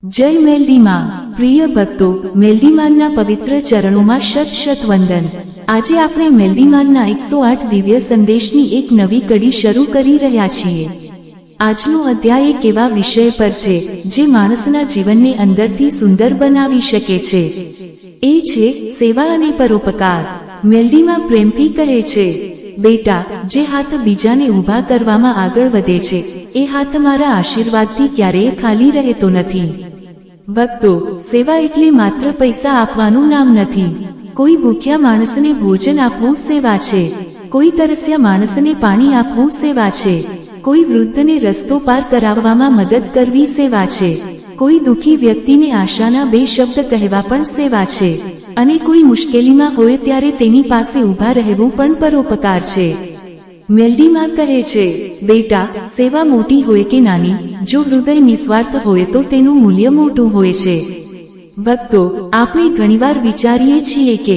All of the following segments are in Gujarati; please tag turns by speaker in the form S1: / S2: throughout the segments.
S1: જય મેલડી માં। પ્રિય ભક્તો, મેલડી માના પવિત્ર ચરણોમાં શત શત વંદન। આજે આપણે મેલડી માના 108 દિવ્ય સંદેશની એક નવી કડી શરૂ કરી રહ્યા છીએ। આજનો અધ્યાય એક એવા વિષય પર છે જે માણસના જીવનને અંદરથી સુંદર બનાવી શકે છે। એ છે સેવા અને પરોપકાર। મેલડી માં પ્રેમથી કહે છે, બેટા, જે હાથ બીજાને ઊભા કરવામાં આગળ વધે છે એ હાથ મારા આશીર્વાદથી ક્યારેય ખાલી રહેતો નથી। ભક્તો, સેવા એટલે માત્ર પૈસા આપવાનું નામ નથી। કોઈ ભૂખ્યા માણસને ભોજન આપવું સેવા છે, કોઈ તરસ્યા માણસને પાણી આપવું સેવા છે, કોઈ વૃદ્ધને રસ્તો પાર કરાવવામાં મદદ કરવી સેવા છે, કોઈ દુઃખી વ્યક્તિને આશાના બે શબ્દ કહેવા પણ સેવા છે, અને કોઈ મુશ્કેલીમાં હોય ત્યારે તેની પાસે ઊભા રહેવું પણ પરોપકાર છે। મેલડી માં કહે છે, બેટા, સેવા મોટી હોય કે નાની, જો હૃદય નિસ્વાર્થ હોય તો તેનું મૂલ્ય મોટું હોય છે। ભક્તો, આપણે ઘણીવાર વિચારીએ છીએ કે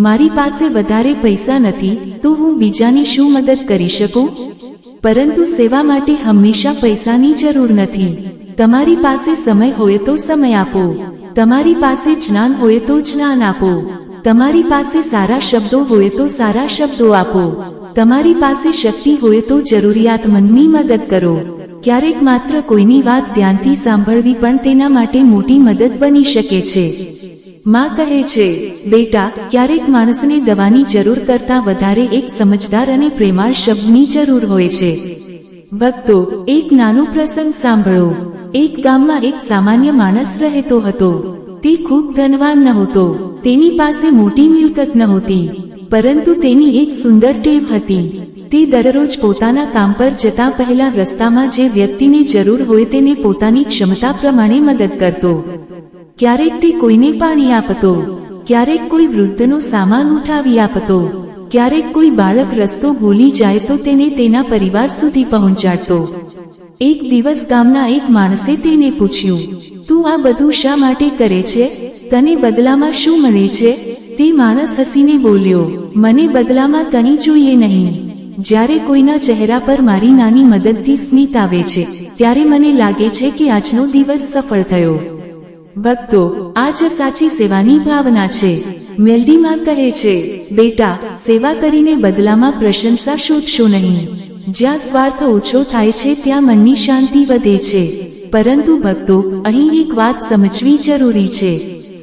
S1: મારી પાસે વધારે પૈસા નથી તો હું બીજાની શું મદદ કરી શકું? પરંતુ સેવા માટે હંમેશા પૈસાની જરૂર નથી। તમારી પાસે સમય હોય તો સમય આપો, તમારી પાસે જ્ઞાન હોય તો જ્ઞાન આપો, તમારી પાસે સારા શબ્દો હોય તો સારા શબ્દો આપો, તમારી પાસે શક્તિ હોય તો જરૂરિયાતમંદની મદદ કરો। ક્યારેક માત્ર કોઈની વાત ધ્યાનથી સાંભળવી પણ તેના માટે મોટી મદદ બની શકે છે। માં કહે છે, બેટા, ક્યારેક માણસને દવાની જરૂર કરતાં વધારે એક સમજદાર અને પ્રેમાળ શબ્દની જરૂર હોય છે। ભક્તો, એક નાનો પ્રસંગ સાંભળો। એક ગામમાં એક સામાન્ય માણસ રહેતો હતો। તે ખૂબ ધનવાન નહોતો, તેની પાસે મોટી મિલકત નહોતી, પરંતુ તેની એક સુંદર ટેવ હતી। તે દરરોજ પોતાના કામ પર જતા પહેલા રસ્તામાં જે વ્યક્તિને જરૂર હોય તેને પોતાની ક્ષમતા પ્રમાણે મદદ કરતો। ક્યારેક તે કોઈને પાણી આપતો, ક્યારેક કોઈ વૃદ્ધનો સામાન ઉઠાવી આપતો, ક્યારેક કોઈ બાળક રસ્તો ભૂલી જાય તો તેને તેના પરિવાર સુધી પહોંચાડતો। એક દિવસ ગામના એક માણસે તેને પૂછ્યું, તું આ બધું શા માટે કરે છે? તને બદલામાં શું મળે છે? તે માણસ હસીને બોલ્યો, મને બદલામાં કંઈ જોઈએ નહીં। જ્યારે કોઈના ચહેરા પર મારી નાની મદદથી સ્મિત આવે છે ત્યારે મને લાગે છે કે આજનો દિવસ સફળ થયો। ભક્તો, આ જ સાચી સેવાની ભાવના છે। મેલડી માં કહે છે, બેટા, સેવા કરીને બદલામાં પ્રશંસા શોધશો નહીં। જ્યાં સ્વાર્થ ઓછો થાય છે ત્યાં મનની શાંતિ વધે છે। પરંતુ ભક્તો, અહીં એક વાત સમજવી જરૂરી છે।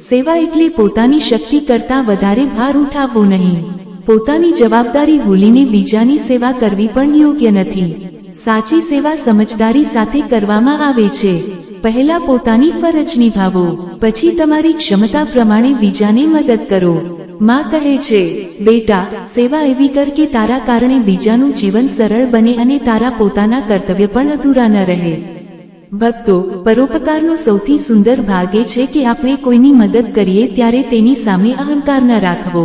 S1: સેવા એટલે પોતાની શક્તિ કરતાં વધારે ભાર ઉઠાવવો નહીં। પોતાની જવાબદારી ભૂલીને બીજાની સેવા કરવી પણ યોગ્ય નથી। સાચી સેવા સમજદારી સાથે કરવામાં આવે છે। પહેલા પોતાની ફરજ નિભાવો, પછી તમારી ક્ષમતા પ્રમાણે બીજાને મદદ કરો। માં કહે છે, બેટા, સેવા એવી કર કે તારા કારણે બીજાનું જીવન સરળ બને અને તારા પોતાના કર્તવ્ય પણ અધૂરા ન રહે। ભક્તો, પરોપકારનો સૌથી સુંદર ભાગ એ છે કે આપણે કોઈની મદદ કરીએ ત્યારે તેની સામે અહંકાર ન રાખવો।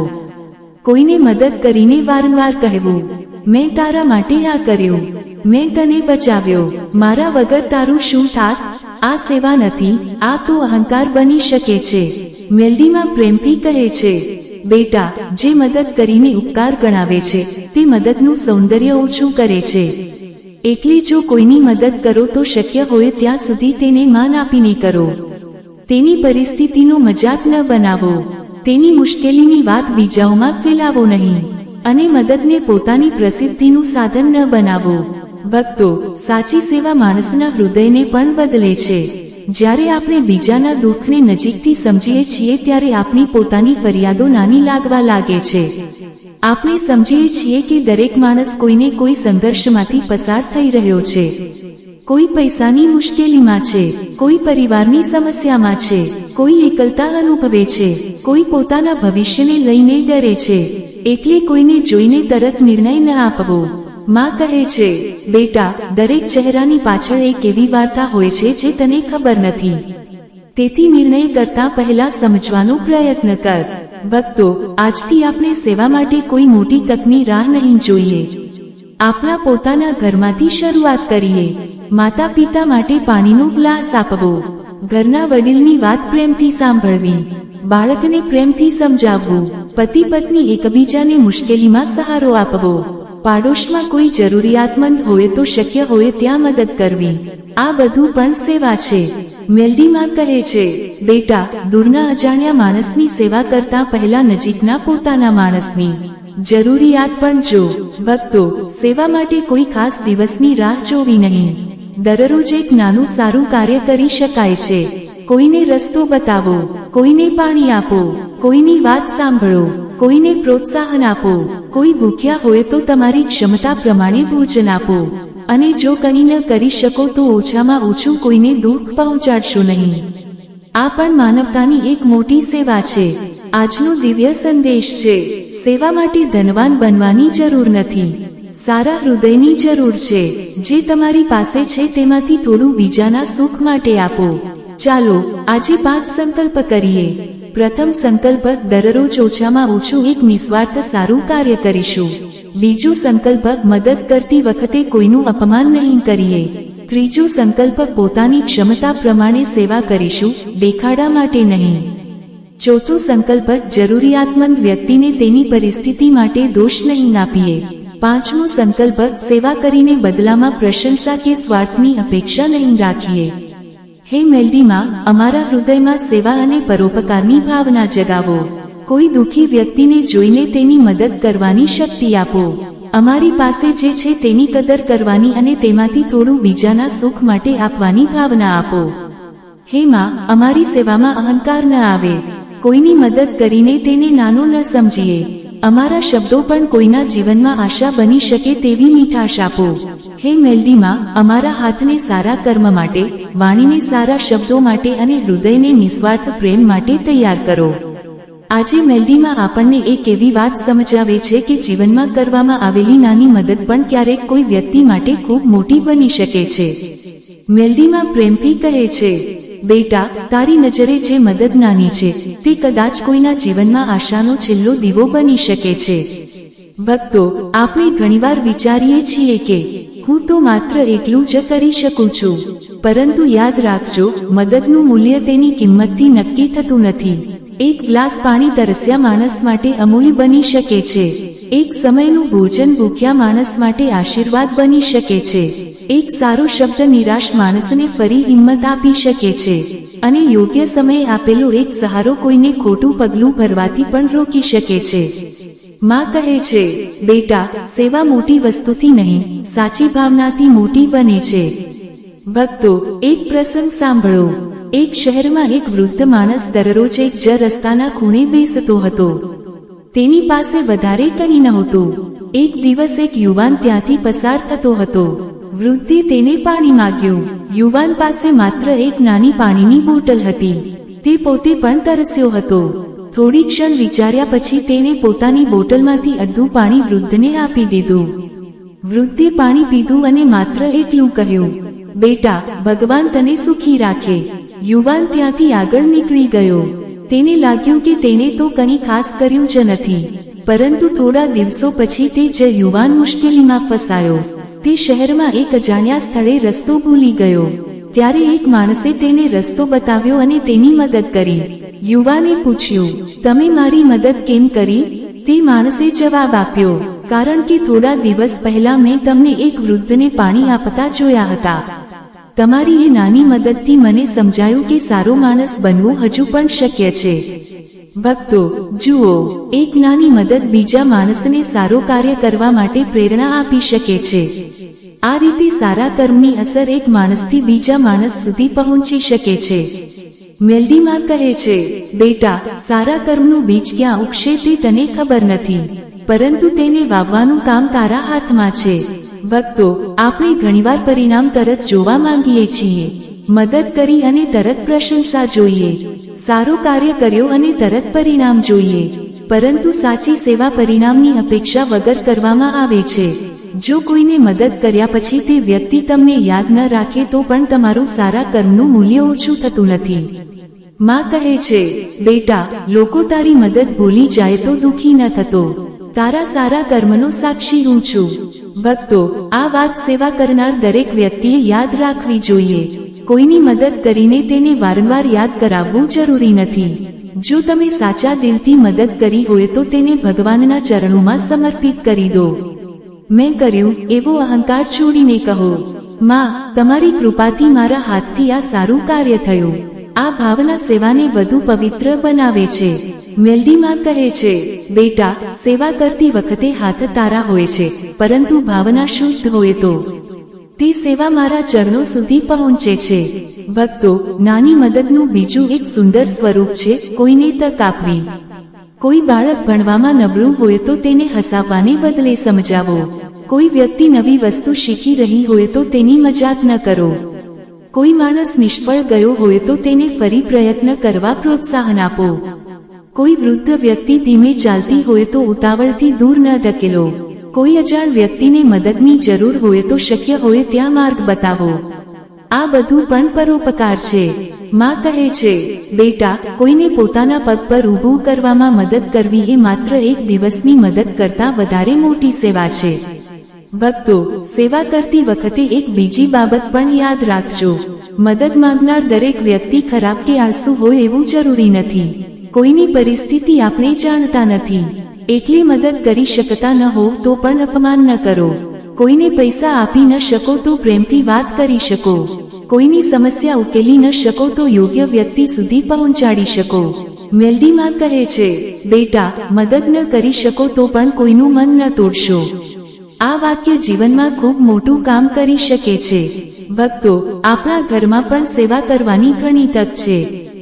S1: કોઈને મદદ કરીને વારંવાર કહેવું, મેં તારા માટે આ કર્યું, મેં તને બચાવ્યો, મારા વગર તારું શું થાત? આ સેવા નથી, આ તો અહંકાર બની શકે છે। મેલડી માં પ્રેમથી કહે છે, બેટા, જે મદદ કરીને ઉપકાર ગણાવે છે તે મદદનું સૌંદર્ય ઓછું કરે છે। એટલે જો કોઈની મદદ કરો તો શક્ય હોય ત્યાં સુધી તેને માન આપીને કરો। તેની પરિસ્થિતિનો મજાક ન બનાવો, તેની મુશ્કેલીની વાત બીજાઓમાં ફેલાવો નહીં, અને મદદને પોતાની પ્રસિદ્ધિનું સાધન ન બનાવો। ભક્તો, સાચી સેવા માણસના હૃદયને પણ બદલે છે। જ્યારે આપણે બીજાના દુઃખને નજીકથી સમજીએ છીએ ત્યારે આપણી પોતાની ફરિયાદો નાની લાગવા લાગે છે। આપણે સમજીએ છીએ કે દરેક માણસ કોઈને કોઈ સંઘર્ષમાંથી પસાર થઈ રહ્યો છે। કોઈ પૈસાની મુશ્કેલીમાં છે, કોઈ પરિવારની સમસ્યામાં છે, કોઈ એકલતા અનુભવે છે, કોઈ પોતાના ભવિષ્યને લઈને ડરે છે। એટલે કોઈને જોઈને તરત નિર્ણય ન આપવો। માં કહે છે, બેટા, દરેક ચહેરાની પાછળ એક એવી વાર્તા હોય છે જે તને ખબર નથી। તેથી નિર્ણય કરતા પહેલા સમજવાનો પ્રયત્ન કર। ભક્તો, આજથી આપણે સેવા માટે કોઈ મોટી તકની રાહ નહીં જોઈએ। આપણા પોતાના ઘરમાંથી શરૂઆત કરીએ। માતા પિતા માટે પાણીનો ગ્લાસ આપવો, ઘરના વડીલની વાત પ્રેમથી સાંભળવી, બાળકને પ્રેમથી સમજાવવું, પતિ પત્ની એકબીજાને મુશ્કેલીમાં સહારો આપવો, પાડોશમાં કોઈ જરૂરિયાતમંદ હોય તો શક્ય હોય ત્યાં મદદ કરવી, આ બધું પણ સેવા છે. મેલડીમાં કહે છે, બેટા, દૂરના અજાણ્યા માણસની સેવા કરતા પહેલા નજીકના પોતાના માણસની જરૂરિયાત પણ જો. ભક્તો, સેવા માટે કોઈ ખાસ દિવસની રાહ જોવી નહીં. દરરોજ એક નાનું સારું કાર્ય કરી શકાય છે. કોઈને રસ્તો બતાવો, કોઈને પાણી આપો, કોઈની વાત સાંભળો, કોઈને પ્રોત્સાહન આપો, કોઈ ભૂખ્યા હોય તો તમારી ક્ષમતા પ્રમાણે ભોજન આપો, અને જો કંઈ ન કરી શકો તો ઓછામાં ઓછું કોઈને દુઃખ પહોંચાડશો નહીં. આ પણ માનવતાની એક મોટી સેવા છે. આજનો દિવ્ય સંદેશ છે, સેવા માટે ધનવાન બનવાની જરૂર નથી, સારા હૃદયની જરૂર છે. જે તમારી પાસે છે તેમાંથી થોડું બીજાના સુખ માટે આપો. ચાલો આજે 5 સંકલ્પ કરીએ. પ્રથમ સંકલ્પ, દરરોજ ઓછામાં ઓછું એક નિસ્વાર્થ સારું કાર્ય કરીશું. બીજો સંકલ્પ, મદદ કરતી વખતે કોઈનું અપમાન નહીં કરીએ. ત્રીજો સંકલ્પ, પોતાની ક્ષમતા પ્રમાણે સેવા કરીશું, દેખાડા માટે નહીં. ચોથો સંકલ્પ, જરૂરિયાતમંદ વ્યક્તિને તેની પરિસ્થિતિ માટે દોષ નહીં આપીએ. પાંચમો સંકલ્પ, સેવા કરીને બદલામાં પ્રશંસા કે સ્વાર્થની અપેક્ષા નહીં રાખીએ. હે મેલડીમાં, અમારા હૃદયમાં સેવા અને પરોપકારની ભાવના જગાવો. કોઈ દુઃખી વ્યક્તિને જોઈને તેની મદદ કરવાની શક્તિ આપો. અમારી પાસે જે છે તેની કદર કરવાની અને તેમાંથી થોડું બીજાના સુખ માટે આપવાની ભાવના આપો. હે માં, અમારી સેવામાં અહંકાર ન આવે. કોઈની મદદ કરીને તેને નાનું ન સમજીએ. અમારા શબ્દો પણ કોઈના જીવનમાં આશા બની શકે તેવી મીઠાશ આપો. હે મેલડીમાં, અમારા હાથને સારા કર્મ માટે, વાણીને સારા શબ્દો માટે અને હૃદયને નિસ્વાર્થ પ્રેમ માટે તૈયાર કરો. આજે મેલડીમાં આપણને એક એવી વાત સમજાવે છે કે જીવનમાં કરવામાં આવેલી નાની મદદ પણ ક્યારેક કોઈ વ્યક્તિ માટે ખૂબ મોટી બની શકે છે. મેલડીમાં પ્રેમથી કહે છે, બેટા, તારી નજરે જે મદદ નાની છે તે કદાચ કોઈના જીવનમાં આશાનો છેલ્લો દીવો બની શકે છે. ભક્તો, આપણે ઘણીવાર વિચારીએ છીએ કે હું તો માત્ર એટલું જ કરી શકું છું, પરંતુ યાદ રાખજો, મદદનું મૂલ્ય તેની કિંમતથી નક્કી થતું નથી. એક ગ્લાસ પાણી તરસ્યા માણસ માટે અમૂલ્ય બની શકે છે. એક સમયનું ભોજન ભૂખ્યા માણસ માટે આશીર્વાદ બની શકે છે. એક સારો શબ્દ નિરાશ માણસને ફરી હિંમત આપી શકે છે, અને યોગ્ય સમયે આપેલો એક સહારો કોઈને ખોટું પગલું ભરવાથી પણ રોકી શકે છે. માં કહે છે, બેટા, સેવા મોટી વસ્તુથી નહીં, સાચી ભાવનાથી મોટી બને છે. ભક્તો, એક પ્રસંગ સાંભળો. એક શહેરમાં એક વૃદ્ધ માણસ દરરોજ એક જ રસ્તાના ખૂણે બેસતો હતો. તેની પાસે વધારે કંઈ નહોતું. એક દિવસ એક યુવાન ત્યાંથી પસાર થતો હતો. વૃદ્ધે તેને પાણી માંગ્યું. યુવાન પાસે માત્ર એક નાની પાણીની બોટલ હતી. તે પોતે પણ તરસ્યો હતો. થોડી ક્ષણ વિચાર્યા પછી તેણે પોતાની બોટલમાંથી અડધું પાણી વૃદ્ધને આપી દીધું. વૃદ્ધે પાણી પીધું અને માત્ર એટલું કહ્યું, બેટા, ભગવાન તને સુખી રાખે. યુવાન ત્યાંથી આગળ નીકળી ગયો. તેને લાગ્યું કે તેણે તો કંઈ ખાસ કર્યું જ નથી. પરંતુ થોડા દિવસો પછી તે જ યુવાન મુશ્કેલીમાં ફસાયો. તે શહેરમાં એક અજાણ્યા સ્થળે રસ્તો ભૂલી ગયો. ત્યારે એક માણસે તેને રસ્તો બતાવ્યો અને તેની મદદ કરી. યુવાને પૂછ્યું, તમે મારી મદદ કેમ કરી? તે માણસે જવાબ આપ્યો, કારણ કે થોડા દિવસ પહેલા મેં તમને એક વૃદ્ધને પાણી આપતા જોયા હતા. તમારી એ નાની મદદથી મને સમજાયું કે સારો માણસ બનવું હજુ પણ શક્ય છે. ભક્તો, જુઓ, એક નાની મદદ બીજા માણસને સારો કાર્ય કરવા માટે પ્રેરણા આપી શકે છે. આ રીતે સારા કર્મની અસર એક માણસથી બીજા માણસ સુધી પહોંચી શકે છે. મેલડીમાં કહે છે, બેટા, સારા કર્મનું બીજ ક્યાં ઉગશે તે તને ખબર નથી, પરંતુ તેને વાવવાનું કામ તારા હાથમાં છે. ભક્તો, આપણે ઘણીવાર પરિણામ તરત જોવા માંગીએ છીએ. મદદ કરી અને તરત પ્રશંસા જોઈએ. સારું કાર્ય કર્યો અને તરત પરિણામ જોઈએ. પરંતુ સાચી સેવા પરિણામની અપેક્ષા વગર કરવામાં આવે છે. જો કોઈને મદદ કર્યા પછી તે વ્યક્તિ તમને યાદ ન રાખે તો પણ તમારું સારા કર્મનું મૂલ્ય ઓછું થતું નથી. માં કહે છે, બેટા, લોકો તારી મદદ ભૂલી જાય તો દુઃખી ન થતો. તારા સારા કર્મનો સાક્ષી હું છું. ભક્તો, આ વાત સેવા કરનાર દરેક વ્યક્તિએ યાદ રાખવી જોઈએ. કોઈની મદદ કરીને તેને વારંવાર યાદ કરાવવું જરૂરી નથી. જો તમે સાચા દિલથી મદદ કરી હોય તો તેને ભગવાનના ચરણોમાં સમર્પિત કરી દો. મેં કર્યું એવો અહંકાર છોડીને કહો, માં, તમારી કૃપાથી મારા હાથથી આ સારું કાર્ય થયું. આ ભાવના સેવાને વધુ પવિત્ર બનાવે છે. મેલડીમાં કહે છે, બેટા, સેવા કરતી વખતે હાથ તારા હોય છે, પરંતુ ભાવના શુદ્ધ હોય તો તે સેવા મારા ચરણો સુધી પહોંચે છે. ભક્તો, નાની મદદનું બીજું એક સુંદર સ્વરૂપ છે કોઈને તક આપવી. કોઈ બાળક ભણવામાં નબળું હોય તો તેને હસાવવાને બદલે સમજાવો. કોઈ વ્યક્તિ નવી વસ્તુ શીખી રહી હોય તો તેની મજાક ન કરો. કોઈ માણસ નિષ્ફળ ગયો હોય તો તેને ફરી પ્રયત્ન કરવા પ્રોત્સાહન આપો. કોઈ વૃદ્ધ વ્યક્તિ ધીમે ચાલતી હોય તો ઉતાવળથી દૂર ન ધકેલો. કોઈ અજાણ વ્યક્તિને મદદની જરૂર હોય તો શક્ય હોય ત્યાં માર્ગ બતાવો. આ બધું પણ પરોપકાર છે. માં કહે છે, બેટા, કોઈને પોતાના પગ પર ઊભું કરવામાં મદદ કરવી એ માત્ર એક દિવસની મદદ કરતાં વધારે મોટી સેવા છે. ભક્તો, સેવા કરતી વખતે એક બીજી બાબત પણ યાદ રાખજો. મદદ માંગનાર દરેક વ્યક્તિ ખરાબ કે આળસુ હોય એવું જરૂરી નથી. કોઈની પરિસ્થિતિ આપણે જાણતા નથી, એટલે મદદ કરી શકતા ન હોવ તો પણ અપમાન ન કરો. કોઈને પૈસા આપી ન શકો તો પ્રેમથી વાત કરી શકો. કોઈની સમસ્યા ઉકેલી ન શકો તો યોગ્ય વ્યક્તિ સુધી પહોંચાડી શકો. મેલડીમાં કહે છે, બેટા, મદદ ન કરી શકો તો પણ કોઈનું મન ન તોડશો. આ વાક્ય જીવનમાં ખૂબ મોટું કામ કરી શકે છે. ભક્તો, આપણા ઘરમાં પણ સેવા કરવાની ઘણી તક છે.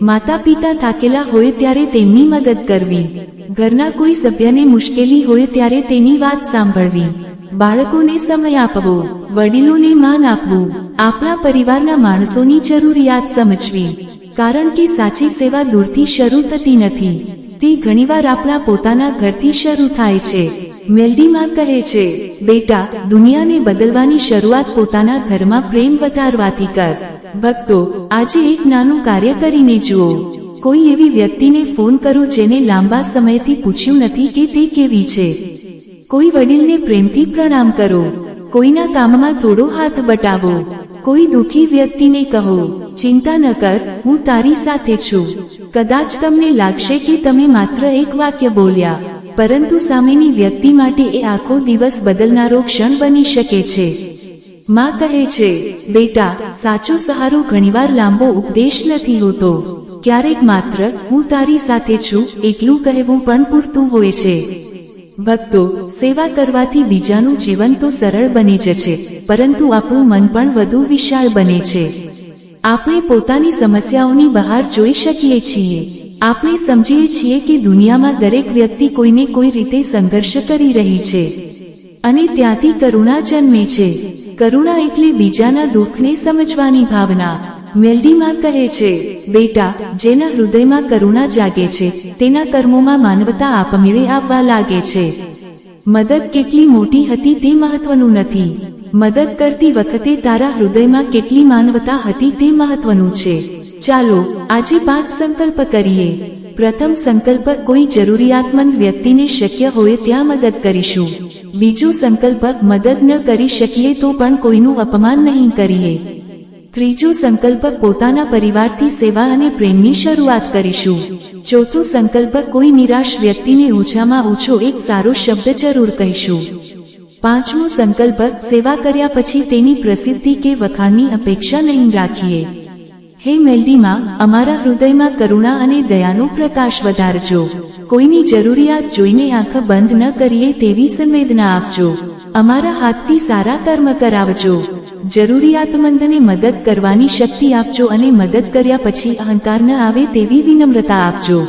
S1: માતા પિતા થાકેલા હોય ત્યારે તેમની મદદ કરવી. ઘરના કોઈ સભ્યને મુશ્કેલી હોય ત્યારે તેની વાત સાંભળવી. બાળકોને સમય આપવો. વડીલોને માન આપવું. આપણા પરિવારના માણસોની જરૂરિયાત સમજવી. કારણ કે સાચી સેવા દૂરથી શરૂ થતી નથી, તે ઘણીવાર આપણા પોતાના ઘરથી શરૂ થાય છે. મેલડીમાં કહે છે, બેટા, દુનિયાને બદલવાની શરૂઆત પોતાના ઘરમાં પ્રેમ વધારવાથી કર. ભક્તો, આજે એક નાનું કાર્ય કરીને જુઓ. કોઈ એવી વ્યક્તિને ફોન કરો જેને લાંબા સમયથી પૂછ્યું નથી કે તે કેવી છે. કોઈ વડીલને પ્રેમથી પ્રણામ કરો. કોઈના કામમાં થોડો હાથ બટાવો. કોઈ દુઃખી વ્યક્તિને કહો, ચિંતા ન કર, હું તારી સાથે છું. કદાચ તમને લાગશે કે તમે માત્ર એક વાક્ય બોલ્યા, પરંતુ સામેની વ્યક્તિ માટે એ આખો દિવસ બદલનારો ક્ષણ બની શકે છે. માં કહે છે, બેટા, સાચો સહારો ઘણીવાર લાંબો ઉપદેશ નથી હોતો. ક્યારેક માત્ર હું તારી સાથે છું એટલું કહેવું પણ પૂરતું હોય છે. ભક્તો, સેવા કરવાથી બીજાનું જીવન તો સરળ બની જ છે, પરંતુ આપણું મન પણ વધુ વિશાળ બને છે. આપણે પોતાની સમસ્યાઓની બહાર જોઈ શકીએ છીએ. આપણે સમજીએ છીએ કે દુનિયામાં દરેક વ્યક્તિ કોઈને કોઈ રીતે સંઘર્ષ કરી રહી છે, અને ત્યાંથી કરુણા જન્મે છે. કરુણા એટલે બીજાના દુઃખને સમજવાની ભાવના. મેલડીમાં કહે છે, બેટા, જેના હૃદયમાં કરુણા જાગે છે તેના કર્મોમાં માનવતા આપમેળે આવવા લાગે છે. મદદ કેટલી મોટી હતી તે મહત્વનું નથી, મદદ કરતી વખતે તારા હૃદયમાં કેટલી માનવતા હતી તે મહત્વનું છે. ચાલો આજે 5 સંકલ્પ કરીએ. પ્રથમ સંકલ્પ, કોઈ જરૂરિયાતમંદ વ્યક્તિને શક્ય હોય ત્યાં મદદ કરીશું. બીજો સંકલ્પ, મદદ ન કરી શકીએ તો પણ કોઈનું અપમાન નહીં કરીએ. ત્રીજો સંકલ્પ, પોતાના પરિવારથી સેવા અને પ્રેમની શરૂઆત કરીશું. ચોથો સંકલ્પ, કોઈ નિરાશ વ્યક્તિને ઓછામાં ઓછો એક સારો શબ્દ જરૂર કહીશું. પાંચમો સંકલ્પ, સેવા કર્યા પછી તેની પ્રસિદ્ધિ કે વખાણની અપેક્ષા નહીં રાખીએ. હે મેલડીમાં, અમારા હૃદયમાં કરુણા અને દયાનો પ્રકાશ વધારજો. કોઈની જરૂરિયાત જોઈને આંખ બંધ ન કરીએ તેવી સંવેદના આપજો. અમારા હાથથી સારા કર્મ કરાવજો. જરૂરિયાતમંદને મદદ કરવાની શક્તિ આપજો અને મદદ કર્યા પછી અહંકાર ન આવે તેવી વિનમ્રતા આપજો.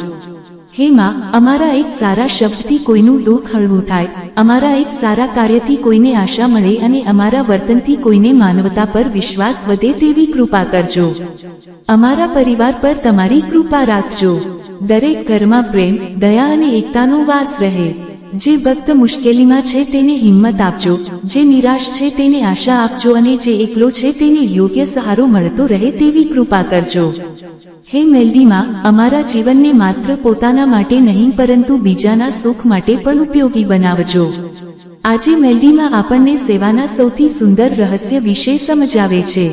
S1: હે માં, અમારા એક સારા શબ્દથી કોઈનું દુઃખ હળવું થાય, અમારા એક સારા કાર્યથી કોઈને આશા મળે અને અમારા વર્તનથી કોઈને માનવતા પર વિશ્વાસ વધે તેવી કૃપા કરજો. અમારા પરિવાર પર તમારી કૃપા રાખજો. દરેક ઘરમાં પ્રેમ, દયા અને એકતાનો વાસ રહે. જે ભક્ત મુશ્કેલીમાં છે તેને હિંમત આપજો, જે નિરાશ છે તેને આશા આપજો અને જે એકલો છે તેને યોગ્ય સહારો મળતો રહે તેવી કૃપા કરજો. હે મેલડીમાં, અમારા જીવનને માત્ર પોતાના માટે નહીં પરંતુ બીજાના સુખ માટે પણ ઉપયોગી બનાવજો. આજે મેલડીમાં આપણને સેવાના સૌથી સુંદર રહસ્ય વિશે સમજાવે છે.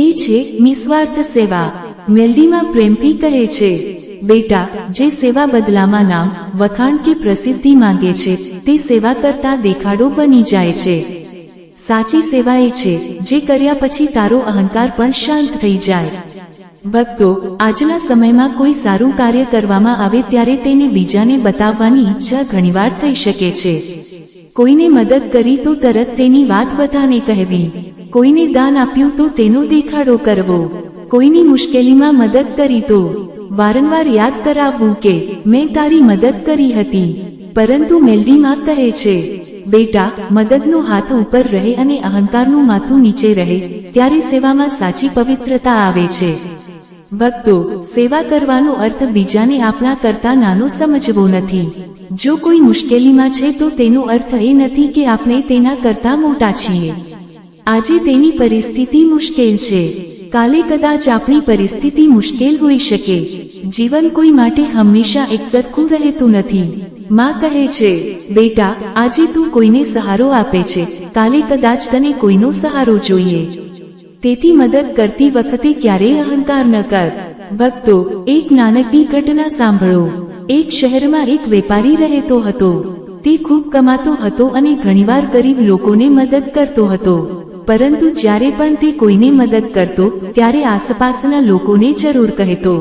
S1: એ છે નિસ્વાર્થ સેવા. મેલડીમાં પ્રેમથી કહે છે, બેટા, જે સેવા બદલામાં નામ, વખાણ કે પ્રસિદ્ધિ માંગે છે, તે સેવા કરતા દેખાડો બની જાય છે. સાચી સેવા એ છે જે કર્યા પછી તારો અહંકાર પણ શાંત થઈ જાય. ભક્તો, આજના સમયમાં કોઈ સારું કાર્ય કરવામાં આવે ત્યારે તેને બીજાને બતાવવાની ઈચ્છા ઘણીવાર થઈ શકે છે. કોઈને મદદ કરી તો તરત તેની વાત બધાને કહેવી, કોઈને દાન આપ્યું તો તેનો દેખાડો કરવો, કોઈની મુશ્કેલીમાં મદદ કરી તો વારંવાર યાદ કરાવવું કે મેં તારી મદદ કરી હતી. પરંતુ મેલડીમાં કહે છે, બેટા, મદદનો હાથ ઉપર રહે અને અહંકારનું માથું નીચે રહે, ત્યારે સેવામાં સાચી પવિત્રતા આવે છે. ભક્તો, સેવા કરવાનો અર્થ બીજાને આપણા કરતા નાનો સમજવો નથી. જો કોઈ મુશ્કેલીમાં છે તો તેનો અર્થ એ નથી કે આપણે તેના કરતા મોટા છીએ. આજે તેની પરિસ્થિતિ મુશ્કેલ છે, કાલે કદાચ આપણી પરિસ્થિતિ મુશ્કેલ હોઈ શકે. જીવન કોઈ માટે હંમેશા એકસરખું રહેતું નથી. માં કહે છે, બેટા, આજે તું કોઈને સહારો આપે છે, કાલે કદાચ તને કોઈનો સહારો જોઈએ. તેથી મદદ કરતી વખતે ક્યારેય અહંકાર ન કર. ભક્તો, એક નાનકડી ઘટના સાંભળો. એક શહેરમાં એક વેપારી રહેતો હતો. તે ખૂબ કમાતો હતો અને ઘણીવાર ગરીબ લોકોને મદદ કરતો હતો. પરંતુ જ્યારે પણ તે કોઈને મદદ કરતો ત્યારે આસપાસના લોકોને જરૂર કહેતો,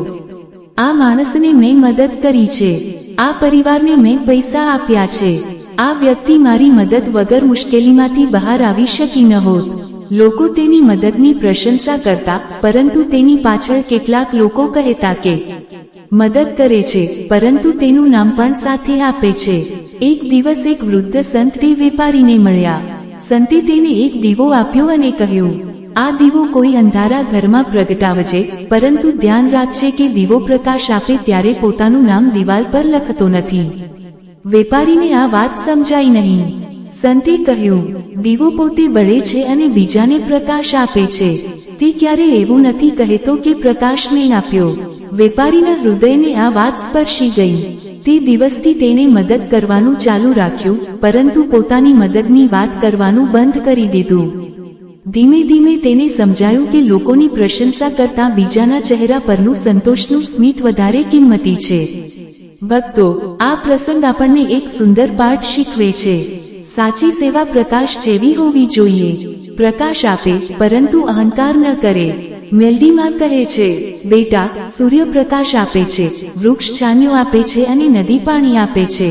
S1: આ માણસને મેં મદદ કરી છે, આ પરિવારને મેં પૈસા આપ્યા છે, આ વ્યક્તિ મારી મદદ વગર મુશ્કેલીમાંથી બહાર આવી શકી ન હોત. લોકો તેની મદદની પ્રશંસા કરતા, પરંતુ તેની પાછળ કેટલાક લોકો કહેતા કે મદદ કરે છે, પરંતુ તેનું નામ પણ સાથે આપે છે. એક દિવસ એક વૃદ્ધ સંત તે વેપારીને મળ્યા. સંતે તેને એક દીવો આપ્યો અને કહ્યું, આ દીવો કોઈ અંધારા ઘરમાં પ્રગટાવજે, પરંતુ ધ્યાન રાખજે કે દીવો પ્રકાશ આપે ત્યારે પોતાનું નામ દિવાલ પર લખતો નથી. વેપારીને આ વાત સમજાઈ નહીં. સંતે કહ્યું, દીવો પોતે બળે છે અને બીજાને પ્રકાશ આપે છે, તે ક્યારે એવું નથી કહેતો કે પ્રકાશ મેં આપ્યો. વેપારીના હૃદયને આ વાત સ્પર્શી ગઈ. તે દિવસથી તેને મદદ કરવાનું ચાલુ રાખ્યું, પરંતુ પોતાની મદદની વાત કરવાનું બંધ કરી દીધું. ધીમે ધીમે તેને સમજાયું કે લોકોની પ્રશંસા કરતાં બીજાના ચહેરા પરનું સંતોષનું સ્મિત વધારે કિંમતી છે. ભક્તો, આ પ્રસંગ આપણને એક સુંદર પાઠ શીખવે છે. સાચી સેવા પ્રકાશ જેવી હોવી જોઈએ. પ્રકાશ આપે, પરંતુ અહંકાર ન કરે. મેલડીમાં કહે છે, બેટા, સૂર્ય પ્રકાશ આપે છે, વૃક્ષ છાંયો આપે છે અને નદી પાણી આપે છે.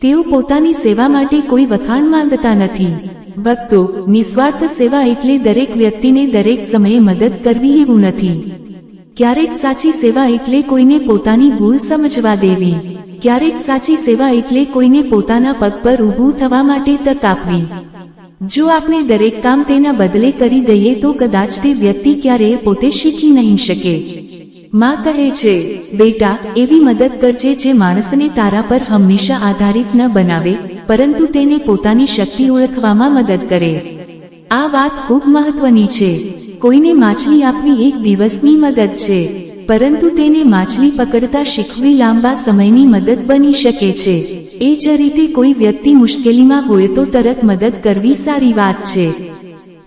S1: તેઓ પોતાની સેવા માટે કોઈ વખાણ માંગતા નથી. ભક્તો, નિસ્વાર્થ સેવા એટલે દરેક વ્યક્તિને દરેક સમયે મદદ કરવી એવું નથી. ક્યારેક સાચી સેવા એટલે કોઈને પોતાની ભૂલ સમજવા દેવી. ક્યારેક સાચી સેવા એટલે કોઈને પોતાના પગ પર ઊભું થવા માટે તક આપવી. જો આપણે દરેક કામ તેના બદલે કરી દઈએ તો કદાચ તે વ્યક્તિ ક્યારેય પોતે શીખી નહીં શકે. માં કહે છે, બેટા, એવી મદદ કરજે જે માણસને તારા પર હંમેશા આધારિત ન બનાવે, પરંતુ તેને પોતાની શક્તિ ઓળખવામાં મદદ કરે. આ વાત ખૂબ મહત્વની છે. કોઈને માછલી આપવી એક દિવસની મદદ છે, પરંતુ તેને માછલી પકડતા શીખવી લાંબા સમયની મદદ બની શકે છે. એ જ રીતે કોઈ વ્યક્તિ મુશ્કેલીમાં હોય તો તરત મદદ કરવી સારી વાત છે,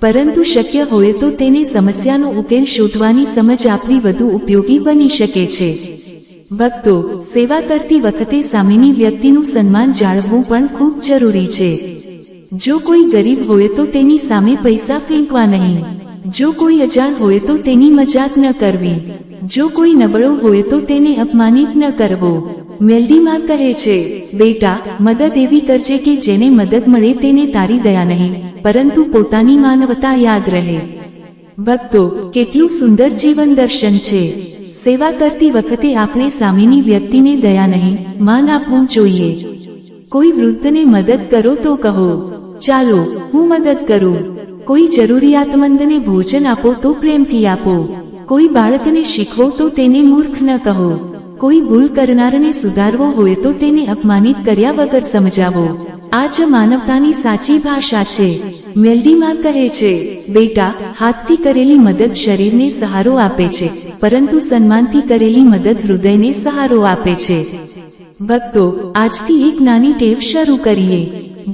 S1: પરંતુ શક્ય હોય તો તેને સમસ્યાનો ઉકેલ શોધવાની સમજ આપવી વધુ ઉપયોગી બની શકે છે. ભક્તો, સેવા કરતી વખતે સામેની વ્યક્તિનું સન્માન જાળવવું પણ ખૂબ જરૂરી છે. જો કોઈ ગરીબ હોય તો તેની સામે પૈસા ફેંકવા નહીં. જો કોઈ અજાણ હોય તો તેની મજાક ન કરવી. જો કોઈ નબળો હોય તો તેને અપમાનિત ન કરવો. મેલડીમાં કહે છે, બેટા, મદદ એવી કરજે કે જેને મદદ મળે તેને તારી દયા નહીં, પરંતુ પોતાની માનવતા યાદ રહે. ભક્તો, કેટલું સુંદર જીવન દર્શન છે. સેવા કરતી વખતે આપણે સામેની વ્યક્તિને દયા નહીં, માન આપવું જોઈએ. કોઈ વૃદ્ધને મદદ કરો તો કહો, ચાલો હું મદદ કરું. કોઈ જરૂરિયાતમંદને ભોજન આપો તો પ્રેમથી આપો. કોઈ બાળકને શીખવો તો તેને મૂર્ખ ન કહો. કોઈ ભૂલ કરનારને સુધારવો હોય તો તેને અપમાનિત કર્યા વગર સમજાવો. આ જ માનવતાની સાચી ભાષા છે. મેલડીમાં કહે છે, બેટા, હાથથી કરેલી મદદ શરીરને સહારો આપે છે, પરંતુ સન્માનથી કરેલી મદદ હૃદયને સહારો આપે છે. ભક્તો, આજથી એક નાની ટેવ શરૂ કરીએ.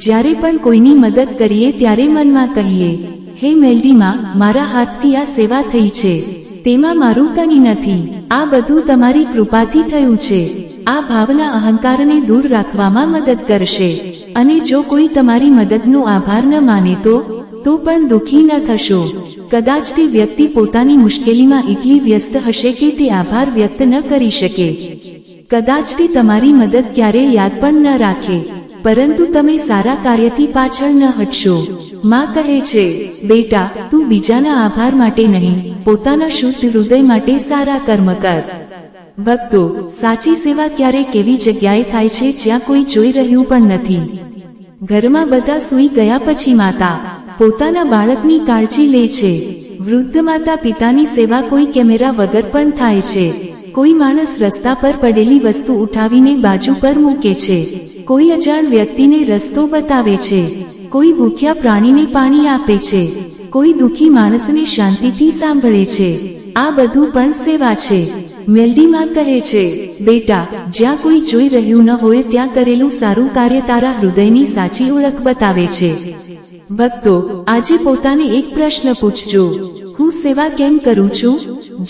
S1: જ્યારે પણ કોઈની મદદ કરીએ ત્યારે મનમાં કહીએ, હે મેલડીમાં, મારા હાથથી આ સેવા થઈ છે, તેમાં મારું કંઈ નથી, આ બધું તમારી કૃપાથી થયું છે. આ ભાવના અહંકારને દૂર રાખવામાં મદદ કરશે. અને જો કોઈ તમારી મદદનો આભાર ન માને તો પણ દુઃખી ન થશો. કદાચ તે વ્યક્તિ પોતાની મુશ્કેલીમાં એટલી વ્યસ્ત હશે કે તે આભાર વ્યક્ત ન કરી શકે. કદાચ તે તમારી મદદ ક્યારેય યાદ પણ ન રાખે, પરંતુ તમે સારા કાર્યથી પાછળ ન હટશો. માં કહે છે, બેટા, તું બીજાના આભાર માટે નહીં, પોતાના શુદ્ધ હૃદય માટે સારા કર્મ કર. ભક્તો, સાચી સેવા ક્યારેક એવી જગ્યાએ થાય છે જ્યાં કોઈ જોઈ રહ્યું પણ નથી. ઘરમાં બધા સૂઈ ગયા પછી માતા પોતાના બાળકની કાળજી લે છે. વૃદ્ધ માતા પિતાની સેવા કોઈ કેમેરા વગર પણ થાય છે. કોઈ માણસ રસ્તા પર પડેલી વસ્તુ ઉઠાવીને બાજુ પર મૂકે છે. કોઈ અજાણ વ્યક્તિને રસ્તો બતાવે છે. કોઈ ભૂખ્યા પ્રાણીને પાણી આપે છે. કોઈ દુઃખી માણસને શાંતિથી સાંભળે છે. આ બધું પણ સેવા છે. મેલડીમાં કહે છે, બેટા, જ્યાં કોઈ જોઈ રહ્યું ન હોય ત્યાં કરેલું સારું કાર્ય તારા હૃદયની સાચી ઓળખ બતાવે છે. ભક્તો, આજે પોતાને એક પ્રશ્ન પૂછજો, હું સેવા કેમ કરું છું?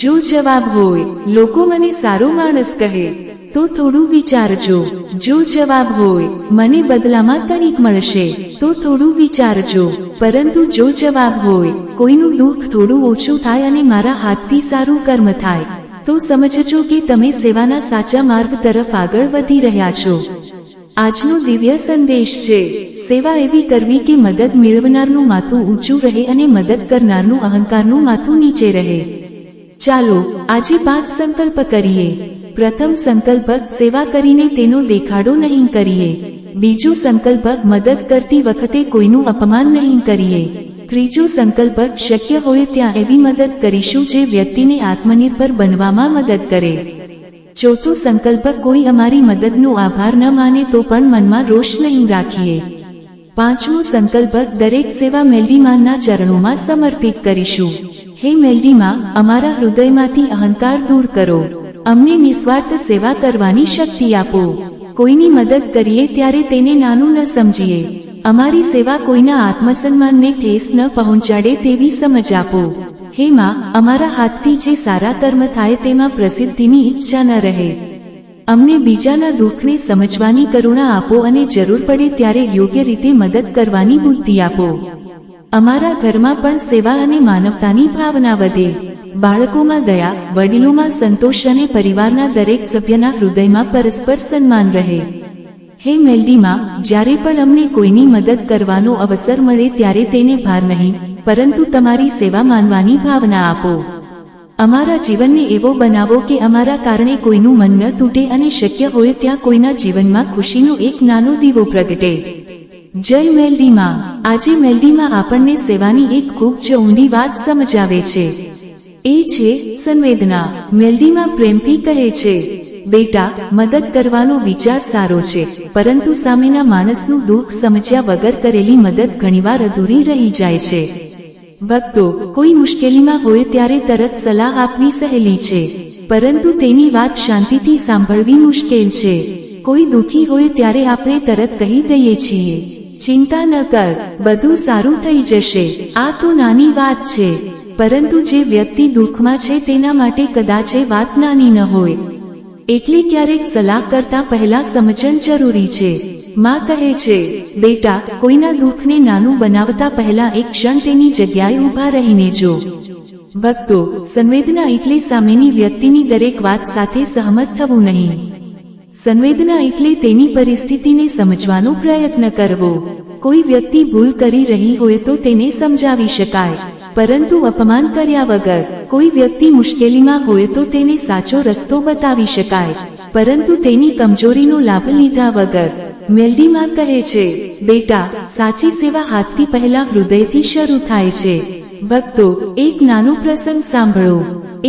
S1: જો જવાબ હોય, લોકો મને સારો માણસ કહે, તો થોડું વિચારજો. જો જવાબ હોય, મને બદલામાં કંઈક મળશે, તો થોડું વિચારજો. પરંતુ જો જવાબ હોય, કોઈનું દુઃખ થોડું ઓછું થાય અને મારા હાથથી સારું કર્મ થાય, તો સમજજો કે તમે સેવાના સાચા માર્ગ તરફ આગળ વધી રહ્યા છો. આજનો દિવ્ય સંદેશ છે, સેવા એવી કરવી કે મદદ મેળવનારનું માથું ઊંચું રહે અને મદદ કરનારનું અહંકારનું માથું નીચે રહે. ચાલો આજે 5 સંકલ્પ કરીએ. પ્રથમ સંકલ્પ, સેવા કરીને તેનો દેખાડો નહીં કરીએ. બીજો સંકલ્પ, મદદ કરતી વખતે કોઈનું અપમાન નહીં કરીએ. ત્રીજો સંકલ્પ, શક્ય હોય ત્યાં એવી મદદ કરીશું જે વ્યક્તિને આત્મનિર્ભર બનવામાં મદદ કરે. ચોથો સંકલ્પ, કોઈ અમારી મદદનો આભાર ન માને તો પણ મનમાં રોષ નહીં રાખીએ. પાંચમો સંકલ્પ, દરેક સેવા મેલડીમાના ચરણોમાં સમર્પિત કરીશું. હે મેલડીમાં, અમારા હૃદયમાંથી અહંકાર દૂર કરો. અમને નિસ્વાર્થ સેવા કરવાની શક્તિ આપો. કોઈની મદદ કરીએ ત્યારે તેને નાનું ન સમજીએ. અમારી સેવા કોઈના આત્મસન્માનને ઠેસ ન પહોંચાડે તેવી સમજ આપો. હે માં, અમારા હાથથી જે સારા કર્મ થાય તેમાં પ્રસિદ્ધિની ઈચ્છા ન રહે. અમને બીજાના દુઃખને સમજવાની કરુણા આપો અને જરૂર પડે ત્યારે યોગ્ય રીતે મદદ કરવાની બુદ્ધિ આપો. અમારા ઘરમાં પણ સેવા અને માનવતાની ભાવના વધે. બાળકોમાં દયા, વડીલોમાં સંતોષ અને પરિવારના દરેક સભ્યના હૃદયમાં પરસ્પર સન્માન રહે. હે મેલડીમાં, જ્યારે પણ અમને કોઈની મદદ કરવાનો અવસર મળે ત્યારે તેને ભાર નહીં, પરંતુ તમારી સેવા માનવાની ભાવના આપો. અમારા જીવનને એવો બનાવો કે અમારા કારણે કોઈનું મન ન તૂટે અને શક્ય હોય ત્યાં કોઈના જીવનમાં ખુશીનો એક નાનો દીવો પ્રગટે. જય મેલડીમાં. આજે મેલડીમાં આપણને સેવાની એક ખૂબ જ ઊંડી વાત સમજાવે છે. એ છે સંવેદના. મેલડીમાં પ્રેમથી કહે છે, બેટા, મદદ કરવાનો વિચાર સારો છે, પરંતુ સામેના માણસનું દુઃખ સમજ્યા વગર કરેલી મદદ ઘણીવાર અધૂરી રહી જાય છે. ભક્તો, કોઈ મુશ્કેલીમાં હોય ત્યારે તરત સલાહ આપવી સહેલી છે, પરંતુ તેની વાત શાંતિથી સાંભળવી મુશ્કેલ છે. કોઈ દુઃખી હોય ત્યારે આપણે તરત કહી દઈએ છીએ, ચિંતા ન કર, બધું સારું થઈ જશે. આ તો નાની વાત છે, પરંતુ જે વ્યક્તિ દુઃખમાં છે તેના માટે કદાચ એ વાત નાની ન હોય. એટલે ક્યારેક સલાહ કરતા પહેલા સમજણ જરૂરી છે. માં કહે છે, બેટા, કોઈના દુઃખને નાનું બનાવતા પહેલા એક ક્ષણ તેની જગ્યાએ ઊભા રહીને જો. ભક્તો, સંવેદના એટલે સામેની વ્યક્તિની દરેક વાત સાથે સહમત થવું નહીં. સંવેદના એટલે તેની પરિસ્થિતિને સમજવાનો પ્રયત્ન કરવો. કોઈ વ્યક્તિ ભૂલ કરી રહી હોય તો તેને સમજાવી શકાય, પરંતુ અપમાન કર્યા વગર. કોઈ વ્યક્તિ મુશ્કેલીમાં હોય તો તેને સાચો રસ્તો બતાવી શકાય, પરંતુ તેની કમજોરીનો લાભ લીધા વગર. મેલડીમાં કહે છે, બેટા, સાચી સેવા હાથથી પહેલા હૃદયથી શરૂ થાય છે. ભક્તો, એક નાનો પ્રસંગ સાંભળો.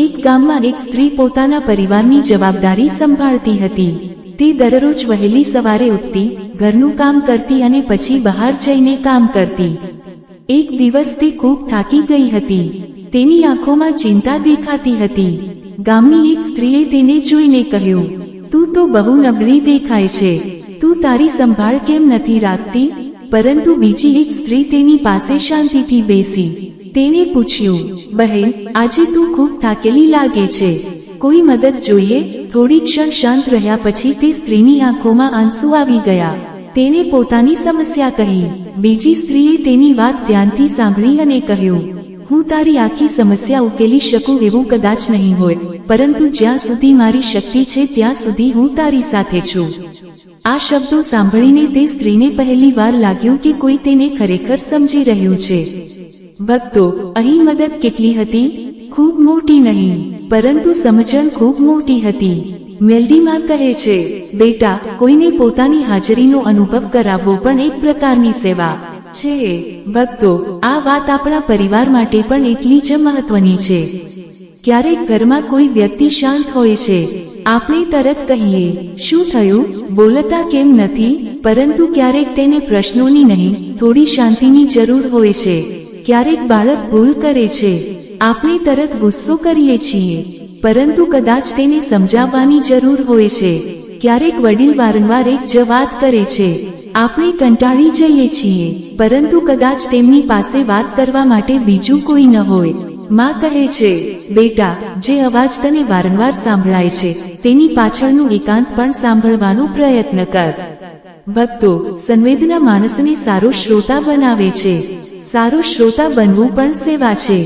S1: એક ગામમાં એક સ્ત્રી પોતાના પરિવારની જવાબદારી સંભાળતી હતી. તે દરરોજ વહેલી સવારે ઉઠતી, ઘરનું કામ કરતી અને પછી બહાર જઈને કામ કરતી. એક દિવસ તે ખૂબ થાકી ગઈ હતી. તેની આંખોમાં ચિંતા દેખાતી હતી. ગામની એક સ્ત્રીએ તેને જોઈને કહ્યું, તું તો બહુ નબળી દેખાય છે, તું તારી સંભાળ કેમ નથી રાખતી? પરંતુ બીજી એક સ્ત્રી તેની પાસે શાંતિથી બેસી. તેણે પૂછ્યું, બહેન, આજે તું ખૂબ થાકેલી લાગે છે, કોઈ મદદ જોઈએ? થોડી ક્ષણ શાંત રહ્યા પછી તે સ્ત્રીની આંખોમાં આંસુ આવી ગયા. તેણે પોતાની સમસ્યા કહી. બીજી સ્ત્રીએ તેની વાત ધ્યાનથી સાંભળી અને કહ્યું, હું તારી આખી સમસ્યા ઉકેલી શકું એવું કદાચ નહીં હોય, પરંતુ જ્યાં સુધી મારી શક્તિ છે ત્યાં સુધી હું તારી સાથે છું. આ શબ્દો સાંભળીને તે સ્ત્રીને પહેલી વાર લાગ્યું કે કોઈ તેને ખરેખર સમજી રહ્યું છે. ભક્તો, અહીં મદદ કેટલી હતી? ખૂબ મોટી નહીં, પરંતુ સમજણ ખૂબ મોટી હતી. મેલડીમાં કહે છે, બેટા, કોઈને પોતાની હાજરીનો અનુભવ કરાવવો પણ એક પ્રકારની સેવા છે. ભક્તો, આ વાત આપણા પરિવાર માટે પણ એટલી જ મહત્વની છે. ક્યારેક ઘરમાં કોઈ વ્યક્તિ શાંત હોય છે, આપણે તરત કહીએ, શું થયું? બોલતા કેમ નથી? પરંતુ ક્યારેક તેને પ્રશ્નોની નહીં, થોડી શાંતિની જરૂર હોય છે. ક્યારેક બાળક ભૂલ કરે છે, આપણે તરત ગુસ્સો કરીએ છીએ, પરંતુ કદાચ તેને સમજાવવાની જરૂર હોય છે. ક્યારેક વડીલ વારંવાર એક જ વાત કરે છે, આપણે કંટાળી જઈએ છીએ, પરંતુ કદાચ તેમની પાસે વાત કરવા માટે બીજું કોઈ ન હોય. માં કહે છે, બેટા, જે અવાજ તને વારંવાર સાંભળાય છે, તેની પાછળનું એકાંત પણ સાંભળવાનો પ્રયત્ન કર. ભક્તો, સંવેદના માણસને સારો શ્રોતા બનાવે છે. સારો શ્રોતા બનવું પણ સેવા છે.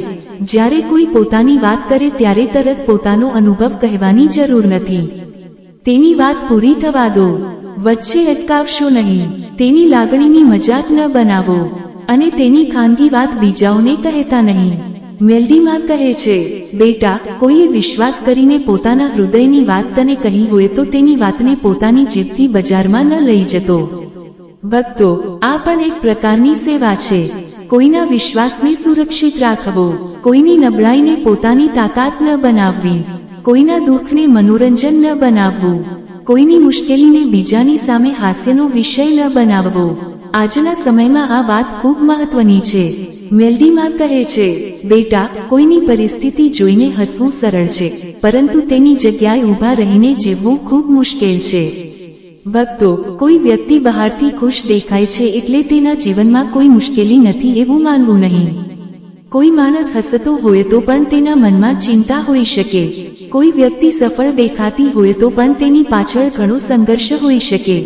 S1: જ્યારે કોઈ પોતાની વાત કરે ત્યારે તરત પોતાનો અનુભવ કહેવાની જરૂર નથી. તેની વાત પૂરી થવા દો, વચ્ચે અટકાવશો નહીં. તેની લાગણીની મજાક ન બનાવો અને તેની ખાનગી વાત બીજાઓને કહેતા નહીં. મેલડીમાં કહે છે, બેટા, કોઈએ વિશ્વાસ કરીને પોતાના હૃદયની વાત તને કહી હોય તો તેની વાતને પોતાની જીભથી બજારમાં ન લઈ જતો. ભક્તો, આ પણ એક પ્રકારની સેવા છે. કોઈના વિશ્વાસને સુરક્ષિત રાખવો, કોઈની નબળાઈને પોતાની તાકાત ન બનાવવી, કોઈના દુઃખને મનોરંજન ન બનાવવું, કોઈની મુશ્કેલીને બીજાની સામે હાસ્યનો વિષય ન બનાવવો. આજના સમયમાં આ વાત ખૂબ મહત્વની છે. મેલડીમાં કહે છે, બેટા, કોઈની પરિસ્થિતિ જોઈને હસવું સરળ છે, પરંતુ તેની જગ્યાએ ઊભા રહીને જીવવું ખૂબ મુશ્કેલ છે. ભક્તો, કોઈ વ્યક્તિ બહારથી ખુશ દેખાય છે એટલે તેના જીવનમાં કોઈ મુશ્કેલી નથી એવું માનવું નહીં. કોઈ માણસ હસતો હોય તો પણ તેના મનમાં ચિંતા હોઈ શકે. કોઈ વ્યક્તિ સફળ દેખાતી હોય તો પણ તેની પાછળ ઘણો સંઘર્ષ હોઈ શકે.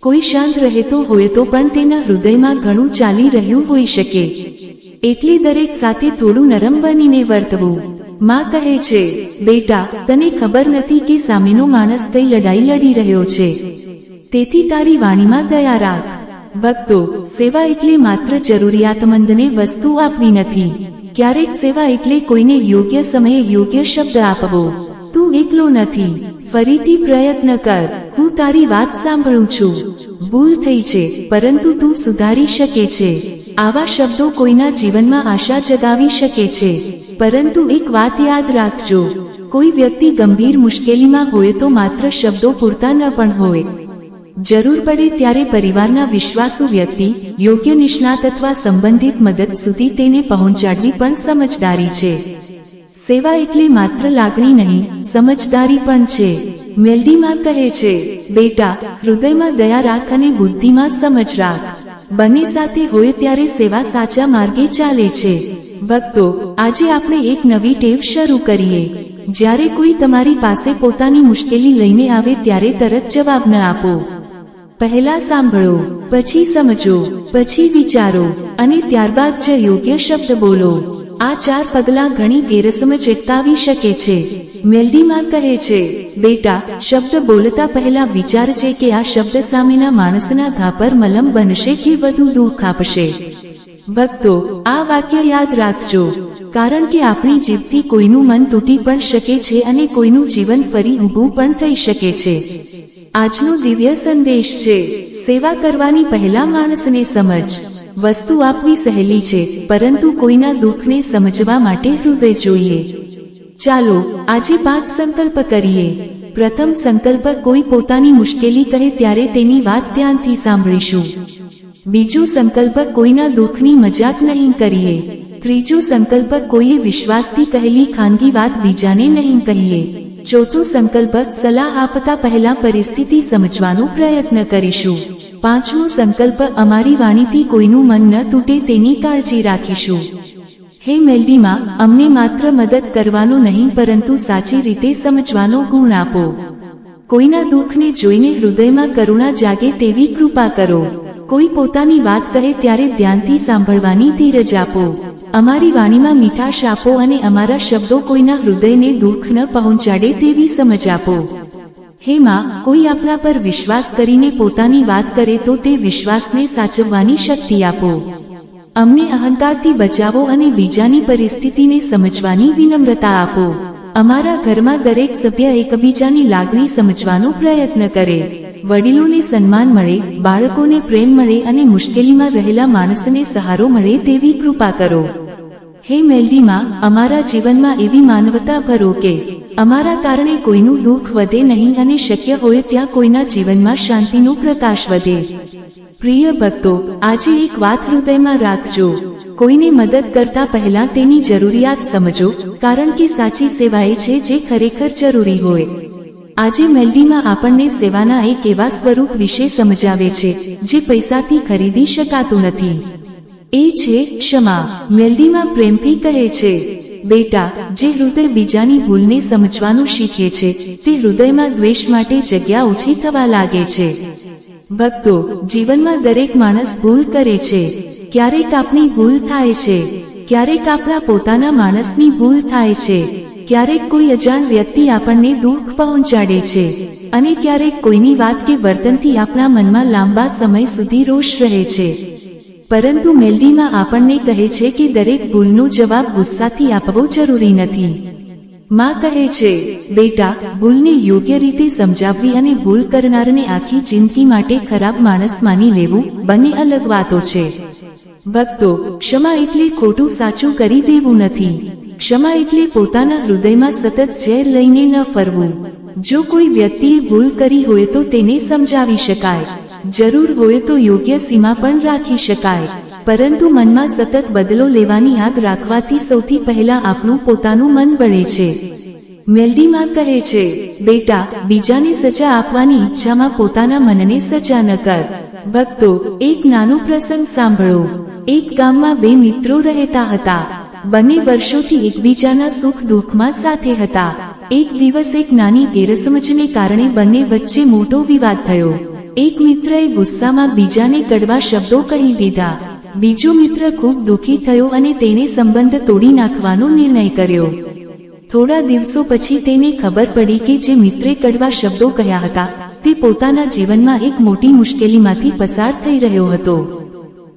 S1: કોઈ શાંત રહેતો હોય તો પણ તેના હૃદયમાં ઘણું ચાલી રહ્યું હોઈ શકે. એટલે દરેક સાથે થોડું નરમ બનીને વર્તવું. માં કહે છે, બેટા, તને ખબર નથી કે સામેનો માણસ કઈ લડાઈ લડી રહ્યો છે, તેથી તારી વાણીમાં દયા રાખ. ભક્તો, સેવા એટલે માત્ર જરૂરિયાતમંદને વસ્તુ આપવી નથી. ક્યારેક સેવા એટલે કોઈને યોગ્ય સમયે યોગ્ય શબ્દ આપવો. તું એકલો નથી, ફરીથી પ્રયત્ન કર, હું તારી વાત સાંભળું છું. ભૂલ થઈ છે, પરંતુ તું સુધારી શકે છે. આવા શબ્દો કોઈના જીવનમાં આશા જગાવી શકે છે. પરંતુ એક વાત યાદ રાખજો, કોઈ વ્યક્તિ ગંભીર મુશ્કેલીમાં હોય તો માત્ર શબ્દો પૂરતા ન પણ હોય. જરૂર પડે ત્યારે પરિવારના વિશ્વાસુ વ્યક્તિ, યોગ્ય નિષ્ણાત અથવા સંબંધિત મદદ સુધી તેને પહોંચાડવી પણ સમજદારી છે. સેવા એટલે માત્ર લાગણી નહીં, સમજદારી પણ છે. મેલડીમાં કહે છે, બેટા, હૃદયમાં દયા રાખ અને બુદ્ધિમાં સમજ રાખ. બંને સાથે હોય ત્યારે સેવા સાચા માર્ગે ચાલે છે. ભક્તો, આજે આપણે એક નવી ટેવ શરૂ કરીએ. જ્યારે કોઈ તમારી પાસે પોતાની મુશ્કેલી લઈને આવે ત્યારે તરત જવાબ ન આપો. પહેલા સાંભળો, પછી સમજો, પછી વિચારો અને ત્યારબાદ જ યોગ્ય શબ્દ બોલો. આ 4 પગલાં ઘણી ગેરસમજ અટકાવી શકે છે. મેલડીમાં કહે છે, બેટા, શબ્દ બોલતા પહેલા વિચારજે કે આ શબ્દ સામેના માણસના ઘા પર મલમ બનશે કે વધુ દુઃખ આપશે. ભક્તો, આ વાક્ય યાદ રાખજો, કારણ કે આપણી જીભથી કોઈનું મન તૂટી પણ શકે છે અને કોઈનું જીવન ફરી ઊભું પણ થઈ શકે છે. આજનો દિવ્ય સંદેશ છે, સેવા કરવાની પહેલા માણસને સમજ. વસ્તુ આપવી સહેલી છે, પરંતુ કોઈના દુઃખને સમજવા માટે હૃદય જોઈએ. ચાલો આજે 5 સંકલ્પ કરીએ. પ્રથમ સંકલ્પ, કોઈ પોતાની મુશ્કેલી કહે ત્યારે તેની વાત ધ્યાનથી સાંભળીશું. બીજો સંકલ્પ, કોઈના દુઃખની મજાક નહીં કરીએ. ત્રીજો સંકલ્પ, કોઈએ વિશ્વાસથી કહેલી ખાનગી વાત બીજાને નહીં કહીએ. ચોથો સંકલ્પ, સલાહ આપતા પહેલા પરિસ્થિતિ સમજવાનો પ્રયત્ન કરીશું. પાંચમો સંકલ્પ, અમારી વાણીથી કોઈનું મન ન તૂટે તેની કાળજી રાખીશું. હે મેલડીમાં, અમને માત્ર મદદ કરવાનો નહીં પરંતુ સાચી રીતે સમજવાનો ગુણ આપો. કોઈના દુઃખને જોઈને હૃદયમાં કરુણા જાગે તેવી કૃપા કરો. કોઈ પોતાની વાત કહે ત્યારે ધ્યાનથી સાંભળવાની ધીરજ આપો. અમારી વાણીમાં મીઠાશ આપો અને અમારા શબ્દો કોઈના હૃદયને દુઃખ ન પહોંચાડે તેવી સમજ આપો. હે માં, કોઈ આપણા પર વિશ્વાસ કરીને પોતાની વાત કરે તો તે વિશ્વાસને સાચવવાની શક્તિ આપો. અમને અહંકારથી બચાવો અને બીજાની પરિસ્થિતિને સમજવાની વિનમ્રતા આપો. અમારા ઘરમાં દરેક સભ્ય એકબીજાની લાગણી સમજવાનો પ્રયત્ન કરે. વડીલોને સન્માન મળે, બાળકોને પ્રેમ મળે અને મુશ્કેલીમાં રહેલા માણસને સહારો મળે તેવી કૃપા કરો. હે મેલડીમાં, અમારા જીવનમાં એવી માનવતા ભરો કે અમારા કારણે કોઈનું દુઃખ વધે નહીં અને શક્ય હોય ત્યાં કોઈના જીવનમાં શાંતિનો પ્રકાશ વધે. પ્રિય ભક્તો, આજે એક વાત હૃદયમાં રાખજો. કોઈને મદદ કરતા પહેલા તેની જરૂરિયાત સમજો, કારણ કે સાચી સેવા એ છે જે ખરેખર જરૂરી હોય. આજે મેલડીમાં આપણને સેવાના એક એવા સ્વરૂપ વિશે સમજાવે છે જે પૈસાથી ખરીદી શકાતું નથી. એ છે ક્ષમા. મેલડીમાં પ્રેમથી કહે છે, બેટા, જે હૃદય બીજાની ભૂલને સમજવાનું શીખે છે તે હૃદયમાં દ્વેષ માટે જગ્યા ઓછી થવા લાગે છે. ભક્તો, જીવનમાં દરેક માણસ ભૂલ કરે છે. ક્યારેક આપણી ભૂલ થાય છે, ક્યારેક આપણા પોતાના માણસની ભૂલ થાય છે, ક્યારેક કોઈ અજાણ વ્યક્તિ આપણને દુઃખ પહોંચાડે છે અને ક્યારેક કોઈની વાત કે વર્તનથી આપણા મનમાં લાંબા સમય સુધી રોષ રહે છે. પરંતુ મેલડીમાં આપણને કહે છે કે દરેક ભૂલનો જવાબ ગુસ્સાથી આપવો જરૂરી નથી. માં કહે છે, બેટા, ભૂલને યોગ્ય રીતે સમજાવવી અને ભૂલ કરનારને આખી જિંદગી માટે ખરાબ માણસ માની લેવું બંને અલગ વાતો છે. ભક્તો, ક્ષમા એટલે ખોટું સાચું કરી દેવું નથી. ક્ષમા એટલે પોતાના હૃદયમાં સતત ઝેર લઈને ન ફરવું. જો કોઈ વ્યક્તિએ ભૂલ કરી હોય તો તેને સમજાવી શકાય. જરૂર હોય તો યોગ્ય સીમા પણ રાખી શકાય. પરંતુ મનમાં સતત બદલો લેવાની આગ રાખવાથી સૌથી પહેલા આપણું પોતાનું મન બળે છે. મેલડીમાં કહે છે, બેટા, બીજાને સજા આપવાની ઈચ્છામાં પોતાના મનને સજા ન કર. ભક્તો, એક નાનો પ્રસંગ સાંભળો. એક ગામમાં બે મિત્રો રહેતા હતા. બંને વર્ષોથી એકબીજાના સુખ દુઃખમાં સાથે હતા. એક દિવસ એક નાની ગેરસમજને કારણે બંને વચ્ચે મોટો વિવાદ થયો. એક મિત્રએ ગુસ્સામાં બીજાને કડવા શબ્દો કહી દીધા. બીજો મિત્ર ખૂબ દુઃખી થયો અને તેણે સંબંધ તોડી નાખવાનો નિર્ણય કર્યો. થોડા દિવસો પછી તેને ખબર પડી કે જે મિત્રે કડવા શબ્દો કહ્યા હતા તે પોતાના જીવનમાં એક મોટી મુશ્કેલીમાંથી પસાર થઈ રહ્યો હતો.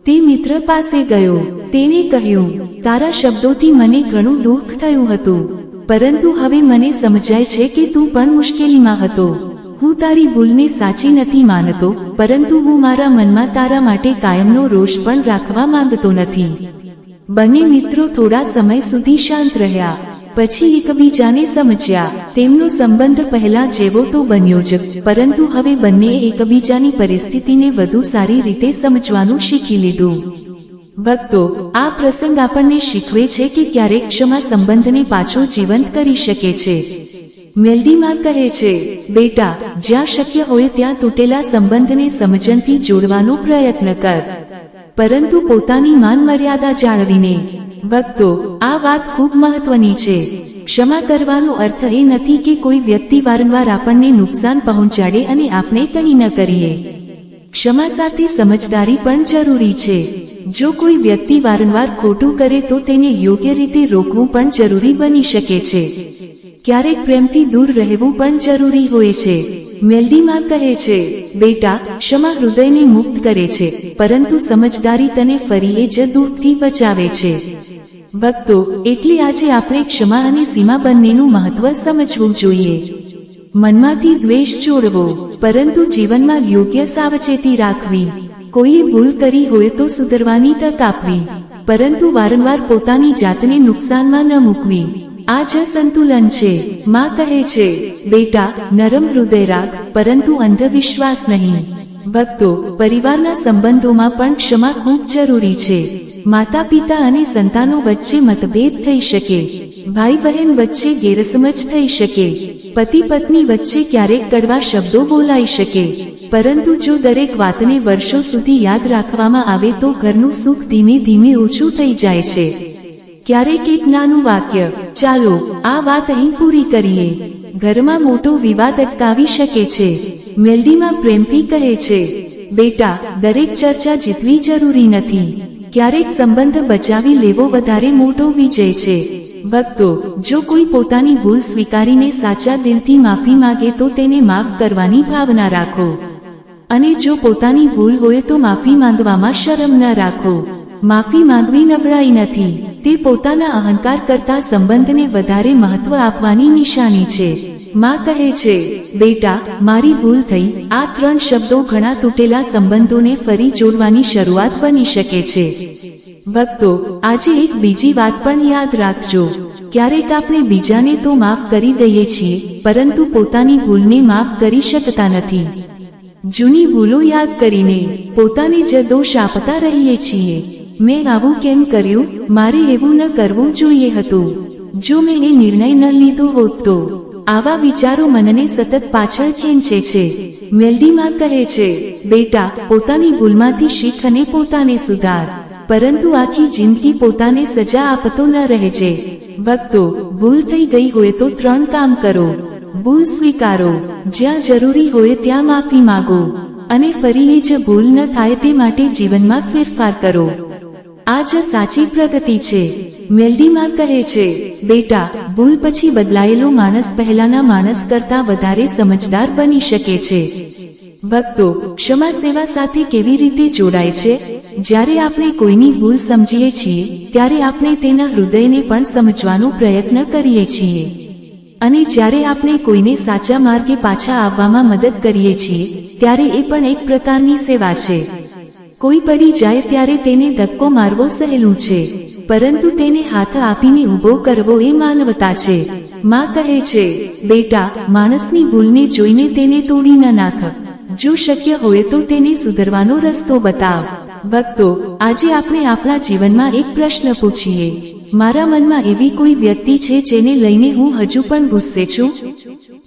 S1: તે મિત્ર પાસે ગયો. તેણે કહ્યું, તારા શબ્દોથી મને ઘણું દુઃખ થયું હતું, પરંતુ હવે મને સમજાય છે કે તું પણ મુશ્કેલીમાં હતો. હું તારી ભૂલને સાચી નથી માનતો, પરંતુ હું મારા મનમાં તારા માટે કાયમનો રોષ પણ રાખવા માંગતો નથી. બંને મિત્રો થોડા સમય સુધી શાંત રહ્યા. પછી એકબીજાને સમજ્યા. તેમનો સંબંધ પહેલા જેવો તો બન્યો જ, પરંતુ હવે બંનેએ એકબીજાની પરિસ્થિતિને વધુ સારી રીતે સમજવાનું શીખી લીધું. ભક્તો, આ પ્રસંગ આપણને શીખવે છે કે ક્યારેક ક્ષમા સંબંધને પાછો જીવંત કરી શકે છે. મેલડીમાં કહે છે, બેટા, જ્યાં શક્ય હોય ત્યાં તૂટેલા સંબંધને સમજણથી જોડવાનો પ્રયત્ન કર, પરંતુ પોતાની માન મર્યાદા જાળવીને. ભક્તો, આ વાત ખૂબ મહત્વની છે. ક્ષમા કરવાનો અર્થ એ નથી કે કોઈ વ્યક્તિ વારંવાર આપણને નુકસાન પહોંચાડે અને આપણે કંઈ ન કરીએ. ક્ષમા સાથે સમજદારી પણ જરૂરી છે. જો કોઈ વ્યક્તિ વારંવાર ખોટું કરે તો તેને યોગ્ય રીતે રોકવું પણ જરૂરી બની શકે છે. ક્યારેક પ્રેમથી દૂર રહેવું પણ જરૂરી હોય છે. મેલડીમાં કહે છે, બેટા, ક્ષમા હૃદયને મુક્ત કરે છે, પરંતુ સમજદારી તને ફરી એ જ દુઃખથી બચાવે છે. ભક્તો, એટલે આજે આપણે ક્ષમા અને સીમા બંનેનું મહત્વ સમજવું જોઈએ. મનમાંથી દ્વેષ છોડવો, પરંતુ જીવનમાં યોગ્ય સાવચેતી રાખવી. કોઈએ ભૂલ કરી હોય તો સુધરવાની તક આપવી, પરંતુ વારંવાર પોતાની જાતને નુકસાનમાં ન મૂકવી. આ જ સંતુલન છે. માં કહે છે, બેટા, નરમ હૃદય રાખ, પરંતુ અંધવિશ્વાસ નહીં. ભક્તો, પરિવારના સંબંધોમાં પણ ક્ષમા ખૂબ જરૂરી છે. માતા પિતા અને સંતાનો વચ્ચે મતભેદ થઈ શકે, ભાઈ બહેન વચ્ચે ગેરસમજ થઈ શકે, પતિ પત્ની વચ્ચે ક્યારેક કડવા શબ્દો બોલાઈ શકે, પરંતુ જો દરેક વાતને વર્ષો સુધી યાદ રાખવામાં આવે તો ઘરનું સુખ ધીમે ધીમે ઓછું થઈ જાય છે. ક્યારેક એક નાનું વાક્ય, ચાલો આ વાત અહીં પૂરી કરીએ, ઘરમાં મોટો વિવાદ અટકાવી શકે છે. મેલડીમાં પ્રેમથી કહે છે, બેટા, દરેક ચર્ચા જીતવી જરૂરી નથી. ક્યારેક સંબંધ બચાવી લેવો વધારે મોટો વિજય છે. ભક્તો, જો કોઈ પોતાની ભૂલ સ્વીકારીને સાચા દિલથી માફી માંગે તો તેને માફ કરવાની ભાવના રાખો. અને જો પોતાની ભૂલ હોય તો માફી માંગવામાં શરમ ન રાખો. માફી માંગવી નબળાઈ નથી, તે પોતાના અહંકાર કરતા સંબંધને વધારે મહત્વ આપવાની નિશાની છે. માં કહે છે, બેટા, મારી ભૂલ થઈ. આ 3 શબ્દો ઘણા તૂટેલા સંબંધોને ફરી જોડવાની શરૂઆત બની શકે છે. ભક્તો, આજે એક બીજી વાત પણ યાદ રાખજો. ક્યારેક આપણે બીજાને તો માફ કરી દઈએ છીએ, પરંતુ પોતાની ભૂલને માફ કરી શકતા નથી. જૂની ભૂલો યાદ કરીને પોતાને જ દોષ આપતા રહીએ છીએ. મેં આવું કેમ કર્યું? મારે એવું ન કરવું જોઈએ હતું. જો મેં એ નિર્ણય ન લીધો હોત તો. આવા વિચારો મનને સતત પાછળ ખેંચે છે. મેલડીમાં કહે છે, બેટા, પોતાની ભૂલમાંથી શીખ અને પોતાને સુધાર, પરંતુ આખી જિંદગી પોતાને સજા આપતો ન રહેજે. ભક્તો, ભૂલ થઈ ગઈ હોય તો 3 કામ કરો. ભૂલ સ્વીકારો, જ્યાં જરૂરી હોય ત્યાં માફી માંગો, અને ફરી એ જ ભૂલ ન થાય તે માટે જીવનમાં ફેરફાર કરો. આ જ સાચી પ્રગતિ છે. મેલડીમાં કહે છે, બેટા, ભૂલ પછી બદલાયેલો માણસ પહેલાના માણસ કરતા વધારે સમજદાર બની શકે છે. ભક્તો, ક્ષમા સેવા સાથે કેવી રીતે જોડાય છે? જ્યારે આપણે કોઈની ભૂલ સમજીએ છીએ ત્યારે આપણે તેના હૃદયને પણ સમજવાનો પ્રયત્ન કરીએ છીએ. અને જ્યારે આપણે કોઈને સાચા માર્ગે પાછા આવવામાં મદદ કરીએ છીએ ત્યારે એ પણ એક પ્રકારની સેવા છે. કોઈ પડી જાય ત્યારે તેને ધક્કો મારવો સહેલું છે, પરંતુ તેને હાથ આપીને ઊભો કરવો એ માનવતા છે. માં કહે છે, બેટા, માણસની ભૂલને જોઈને તેને તોડી ન નાખ. જો શક્ય હોય તો તેને સુધરવાનો રસ્તો બતાવ. ભક્તો, આજે આપણે આપણા જીવનમાં એક પ્રશ્ન પૂછીએ. મારા મનમાં એવી કોઈ વ્યક્તિ છે જેને લઈને હું હજુ પણ ગુસ્સે છું?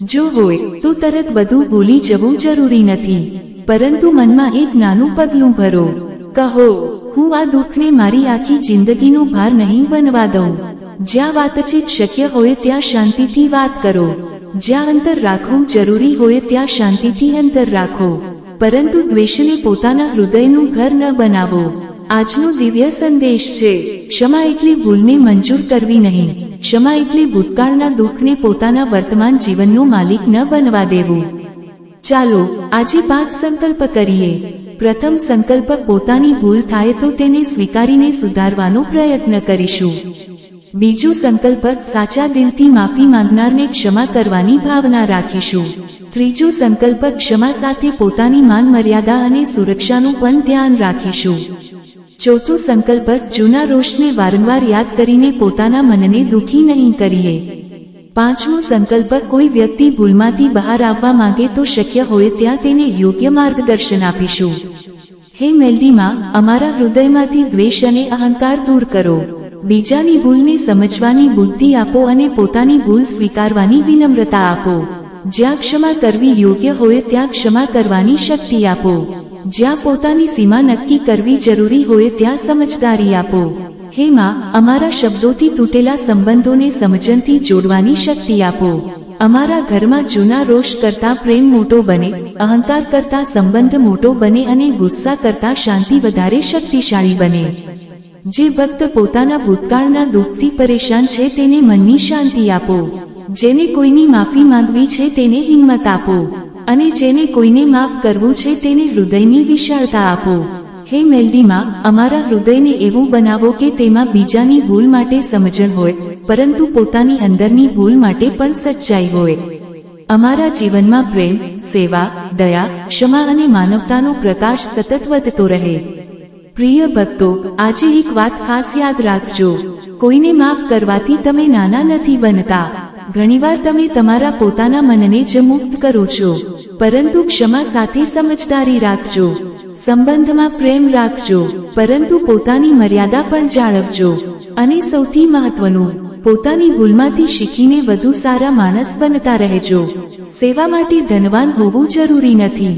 S1: જો હોય તો તરત બધું ભૂલી જવું જરૂરી નથી, પરંતુ મનમાં એક નાનું પગલું ભરો. કહો, હું આ દુઃખને મારી આખી જિંદગીનો ભાર નહીં બનવા દઉં. જ્યાં વાતચીત શક્ય હોય ત્યાં શાંતિથી વાત કરો. જ્યાં અંતર રાખવું જરૂરી હોય ત્યાં શાંતિથી અંતર રાખો, પરંતુ દ્વેષને પોતાના હૃદયનું ઘર ન બનાવો. આજનો દિવ્ય સંદેશ છે, ક્ષમા એટલે ભૂલને મંજૂર કરવી નહીં. ક્ષમા એટલે ભૂતકાળના દુઃખને પોતાના વર્તમાન જીવનનો માલિક ન બનવા દેવું. ચાલો આજે 5 સંકલ્પ કરીએ. પ્રથમ સંકલ્પ, પોતાની ભૂલ થાય તો તેને સ્વીકારીને સુધારવાનો પ્રયત્ન કરીશું. બીજો સંકલ્પ, સાચા દિલથી માફી માંગનારને ક્ષમા કરવાની ભાવના રાખીશું. ત્રીજો સંકલ્પ, ક્ષમા સાથે પોતાની માન મર્યાદા અને સુરક્ષાનું પણ ધ્યાન રાખીશું. ચોથો સંકલ્પ, જૂના રોષને વારંવાર યાદ કરીને પોતાના મનને દુખી નહીં કરીએ. પાંચમો સંકલ્પ, કોઈ વ્યક્તિ ભૂલમાંથી બહાર આવવા માંગે તો શક્ય હોય ત્યાં તેને યોગ્ય માર્ગદર્શન આપીશું. હે મેલડીમાં, અમારા હૃદયમાંથી દ્વેષ અને અહંકાર દૂર કરો. બીજાની ભૂલને સમજવાની બુદ્ધિ આપો અને પોતાની ભૂલ સ્વીકારવાની વિનમ્રતા આપો. જ્યાં ક્ષમા કરવી યોગ્ય હોય ત્યાં ક્ષમા કરવાની શક્તિ આપો. જ્યાં પોતાની સીમા નક્કી કરવી જરૂરી હોય ત્યાં સમજદારી આપો. હે માં, અમારા શબ્દોથી તૂટેલા સંબંધોને સમજણથી જોડવાની શક્તિ આપો. અમારા ઘરમાં જૂના રોષ કરતા પ્રેમ મોટો બને, અહંકાર કરતા સંબંધ મોટો બને અને ગુસ્સા કરતા શાંતિ વધારે શક્તિશાળી બને. જે ભક્ત પોતાના ભૂતકાળના દુઃખથી પરેશાન છે તેને મનની શાંતિ આપો. જેને કોઈની માફી માંગવી છે તેને હિંમત આપો, અને જેને કોઈને માફ કરવું છે તેને હૃદયની વિશાળતા આપો. હે મેલડીમાં, અમારા હૃદયને એવું બનાવો કે તેમાં બીજાની ભૂલ માટે સમજણ હોય, પરંતુ પોતાની અંદરની ભૂલ માટે પણ સચ્ચાઈ હોય. અમારા જીવનમાં પ્રેમ, સેવા, દયા, ક્ષમા અને માનવતાનો પ્રકાશ સતત વધતો રહે. પ્રિય ભક્તો, આજે એક વાત ખાસ યાદ રાખજો. કોઈને માફ કરવાથી તમે નાના નથી બનતા. ઘણીવાર તમે તમારા પોતાના મનને જ મુક્ત કરો છો, પરંતુ ક્ષમા સાથે સમજદારી રાખજો. સંબંધમાં પ્રેમ રાખજો, પરંતુ પોતાની મર્યાદા પણ જાળવજો. અને સૌથી મહત્વનું, પોતાની ભૂલમાંથી શીખીને વધુ સારા માણસ બનતા રહેજો. સેવા માટે ધનવાન હોવું જરૂરી નથી.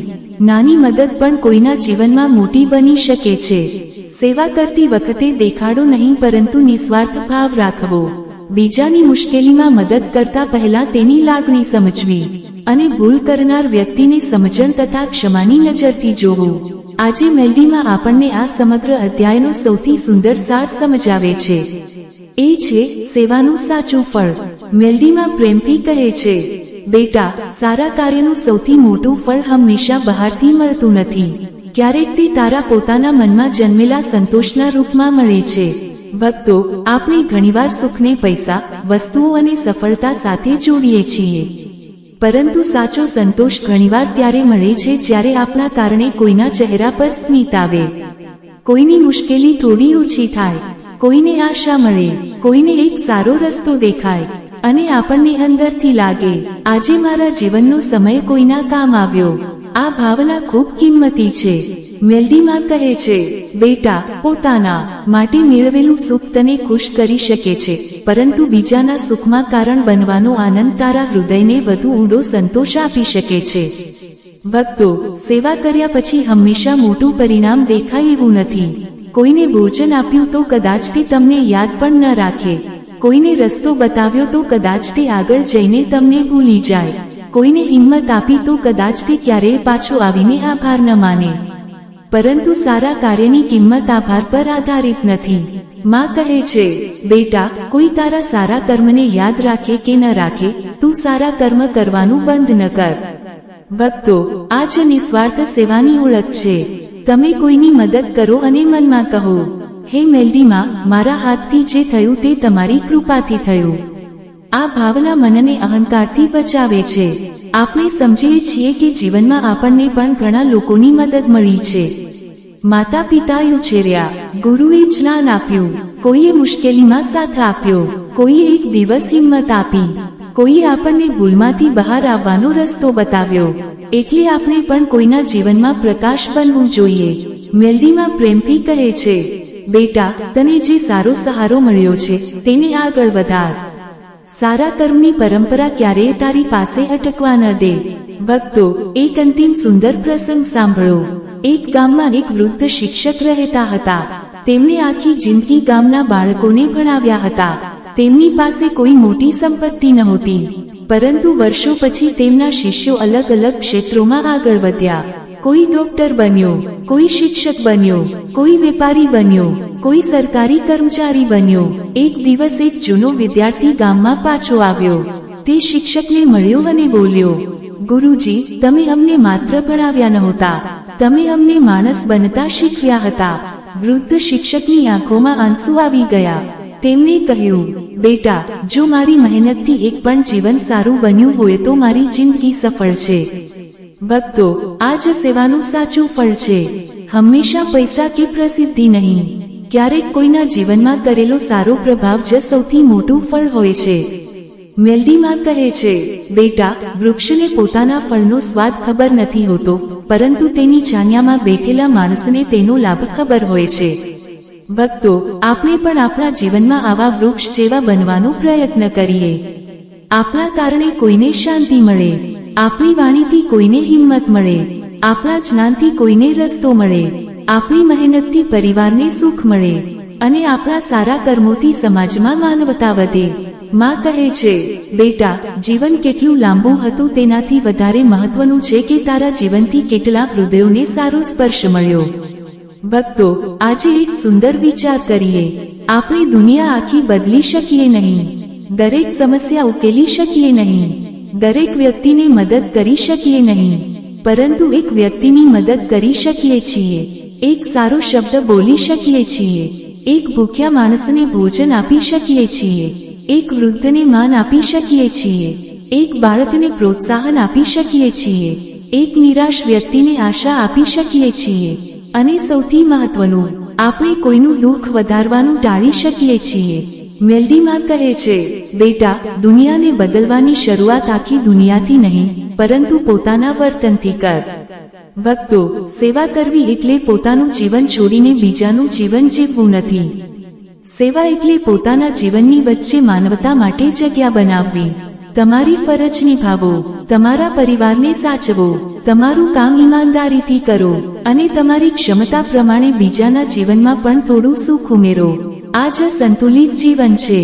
S1: નાની મદદ પણ કોઈના જીવનમાં મોટી બની શકે છે. સેવા કરતી વખતે દેખાડો નહીં પરંતુ નિસ્વાર્થ ભાવ રાખવો, બીજાની મુશ્કેલીમાં મદદ કરતા પહેલા તેની લાગણી સમજવી અને ભૂલ કરનાર વ્યક્તિને સમજણ તથા ક્ષમાની નજરથી જોવું. આજે મેલડીમાં આપણને આ સમગ્ર અધ્યાયનો સૌથી સુંદર સાર સમજાવે છે, એ છે સેવાનું સાચું ફળ. મેલડીમાં પ્રેમથી કહે છે, બેટા, સારા કાર્યનું સૌથી મોટું ફળ હંમેશા બહારથી મળતું નથી, ક્યારેક તે તારા પોતાના મનમાં જન્મેલા સંતોષના રૂપમાં મળે છે. ભક્તો, આપણે ઘણીવાર સુખને પૈસા, વસ્તુઓ અને સફળતા સાથે જોડીએ છીએ, પરંતુ સાચો સંતોષ ઘણીવાર ત્યારે મળે છે જ્યારે આપણા કારણે કોઈના ચહેરા પર સ્મિત આવે, કોઈની મુશ્કેલી થોડી ઓછી થાય, કોઈને આશા મળે, કોઈને એક સારો રસ્તો દેખાય અને આપણને અંદરથી લાગે, આજે મારા જીવનનો સમય કોઈના કામ આવ્યો. આ ભાવના ખૂબ કિંમતી છે. મેલડીમાં કહે છે, બેટા, પોતાના માટે મેળવેલું સુખ તને ખુશ કરી શકે છે, પરંતુ બીજાના સુખમાં કારણ બનવાનો આનંદ તારા હૃદયને વધુ ઊંડો સંતોષ આપી શકે છે. ભક્તો, સેવા કર્યા પછી હંમેશા મોટું પરિણામ દેખાય એવું નથી. કોઈને ભોજન આપ્યું તો કદાચ તે તમને યાદ પણ ન રાખે, કોઈને રસ્તો બતાવ્યો તો કદાચ તે આગળ જઈને તમને ભૂલી જાય, કોઈને હિંમત આપી તો કદાચ તે ક્યારેય પાછો આવીને આભાર ન માને. પરંતુ સારા કાર્યની કિંમત આભાર પર આધારિત નથી. માં કહે છે, બેટા, કોઈ તારા સારા કર્મને યાદ રાખે કે ન રાખે, તું સારા કર્મ કરવાનું બંધ ન કર. ભક્તો, આ જ નિસ્વાર્થ સેવાની ઓળખ છે. તમે કોઈની મદદ કરો અને મનમાં કહો, હે મેલડીમાં, મારા હાથથી જે થયું તે તમારી કૃપાથી થયું. આ ભાવના મનને અહંકારથી બચાવે છે. આપણે સમજીએ છીએ કે જીવનમાં આપણને પણ ઘણા લોકોની મદદ મળી છે. માતા પિતાએ ઉછેર્યા, ગુરુએ જ્ઞાન આપ્યું, કોઈએ મુશ્કેલીમાં સાથ આપ્યો, કોઈએ એક દિવસ હિંમત આપી, કોઈએ આપણને ભૂલમાંથી બહાર આવવાનો રસ્તો બતાવ્યો. એટલે આપણે પણ કોઈના જીવનમાં પ્રકાશ બનવું જોઈએ. મેલડીમાં પ્રેમથી કહે છે, બેટા, તને જે સારો સહારો મળ્યો છે તેને આગળ વધાર. સારા કર્મની પરંપરા ક્યારેય તારી પાસે અટકવા ન દે. ભક્તો, એક અંતિમ સુંદર પ્રસંગ સાંભળો. એક ગામમાં એક વૃદ્ધ શિક્ષક રહેતા હતા. તેમણે આખી જિંદગી ગામના બાળકોને ભણાવ્યા હતા. તેમની પાસે કોઈ મોટી સંપત્તિ નહોતી, પરંતુ વર્ષો પછી તેમના શિષ્યો અલગ અલગ ક્ષેત્રોમાં આગળ વધ્યા. કોઈ ડોક્ટર બન્યો, કોઈ શિક્ષક બન્યો, કોઈ વેપારી બન્યો, કોઈ સરકારી કર્મચારી બન્યો. એક દિવસ એક જૂનો વિદ્યાર્થી ગામમાં પાછો આવ્યો. તે શિક્ષકને મળ્યો અને બોલ્યો, ગુરુજી, તમે અમને માત્ર ભણાવ્યા નહોતા, તમે અમને માણસ બનતા શીખવ્યા હતા. વૃદ્ધ શિક્ષકની આંખોમાં આંસુ આવી ગયા. તેમણે કહ્યું, બેટા, જો મારી મહેનતથી એક પણ જીવન સારું બન્યું હોય તો મારી જિંદગી સફળ છે. ભક્તો, આ જ સેવાનું સાચું ફળ છે. હંમેશા પૈસા કે પ્રસિદ્ધિ નહીં, ક્યારેક કોઈના જીવનમાં કરેલો સારો પ્રભાવ જ સૌથી મોટું ફળ હોય છે. મેલડીમાં કહે છે, બેટા, વૃક્ષને પોતાના ફળનો સ્વાદ ખબર નથી હોતો, પરંતુ તેની છાયામાં બેઠેલા માણસને તેનો લાભ ખબર હોય છે. ભક્તો, આપણે પણ આપણા જીવનમાં આવા વૃક્ષ જેવા બનવાનો પ્રયત્ન કરીએ. આપણા કારણે કોઈને શાંતિ મળે, આપણી વાણીથી કોઈને હિંમત મળે, આપણા જ્ઞાનથી કોઈને રસ્તો મળે, આપણી મહેનતથી પરિવારને સુખ મળે અને આપણા સારા કર્મોથી સમાજમાં માનવતા વધે. માં કહે છે, બેટા, જીવન કેટલું લાંબુ હતું તેનાથી વધારે મહત્વનું છે કે તારા જીવનથી કેટલા હૃદયોને સારો સ્પર્શ મળ્યો. ભક્તો, આજે એક સુંદર વિચાર કરીએ. આપણે દુનિયા આખી બદલી શકીએ નહીં, દરેક સમસ્યા ઉકેલી શકીએ નહીં, દરેક વ્યક્તિને મદદ કરી શકીએ નહીં, પરંતુ એક વ્યક્તિની મદદ કરી શકીએ છીએ. એક સારો શબ્દ બોલી શકીએ છીએ, એક ભૂખ્યા માણસને ભોજન આપી શકીએ છીએ, એક વૃદ્ધને માન આપી શકીએ છીએ, એક બાળકને પ્રોત્સાહન આપી શકીએ છીએ, એક નિરાશ વ્યક્તિને આશા આપી શકીએ છીએ, અને સૌથી મહત્વનું, આપણે કોઈનું દુઃખ વધારવાનું ટાળી શકીએ છીએ. મેલડીમાં કહે છે, બેટા, દુનિયાને બદલવાની શરૂઆત આખી દુનિયાથી નહીં, પરંતુ પોતાના વર્તનથી કર. ભક્તો, સેવા કરવી એટલે પોતાનું જીવન છોડીને બીજાનું જીવન જીવવું નથી. સેવા એટલે પોતાના જીવનની વચ્ચે માનવતા માટે જગ્યા બનાવવી. તમારી ફરજ નિભાવો, તમારા પરિવારને સાચવો, તમારું કામ ઈમાનદારીથી કરો અને તમારી ક્ષમતા પ્રમાણે બીજાના જીવનમાં પણ થોડું સુખ ઉમેરો. આ જ સંતુલિત જીવન છે.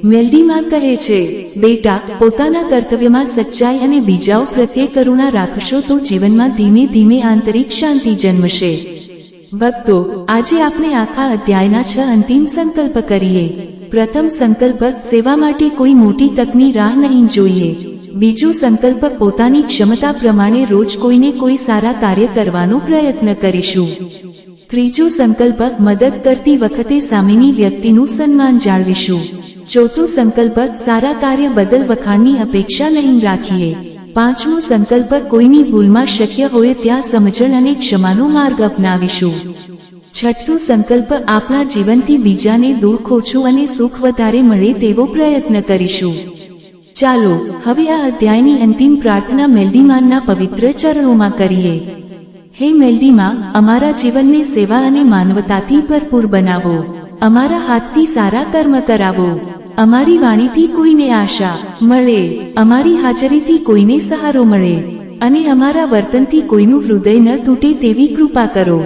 S1: મેલડીમાં કહે છે, બેટા, પોતાના કર્તવ્યમાં સચ્ચાઈ અને બીજાઓ પ્રત્યે કરુણા રાખશો તો જીવનમાં ધીમે ધીમે આંતરિક શાંતિ જન્મશે. ભક્તો, આજે આપણે આખા અધ્યાયના 6 અંતિમ સંકલ્પ કરીએ. પ્રથમ સંકલ્પ, સેવા માટે કોઈ મોટી તકની રાહ નહીં જોઈએ. બીજો સંકલ્પ, પોતાની ક્ષમતા પ્રમાણે રોજ કોઈને કોઈ સારા કાર્ય કરવાનો પ્રયત્ન કરીશું. ત્રીજો સંકલ્પ, મદદ કરતી વખતે સામેની વ્યક્તિનું સન્માન જાળવીશું. ચોથો સંકલ્પ, સારા કાર્ય બદલ વખાણની અપેક્ષા નહીં રાખીએ. પાંચમો સંકલ્પ, કોઈની ભૂલમાં શક્ય હોય ત્યાં સમજણ અને ક્ષમાનો માર્ગ અપનાવીશું. છઠ્ઠો સંકલ્પ, આપણા જીવનથી બીજાને દુઃખ ઓછું અને સુખ વધારે મળે તેવો પ્રયત્ન કરીશું. ચાલો હવે આ અધ્યાયની અંતિમ પ્રાર્થના મેલડીમાનના પવિત્ર ચરણોમાં કરીએ. હે મેલડીમાં, અમારા જીવનને સેવા અને માનવતાથી ભરપૂર બનાવો. અમારા હાથથી સારા કર્મ કરાવો. અમારી વાણીથી કોઈને આશા મળે, અમારી હાજરીથી કોઈને સહારો મળે અને અમારા વર્તનથી કોઈનું હૃદય ન તૂટે તેવી કૃપા કરો.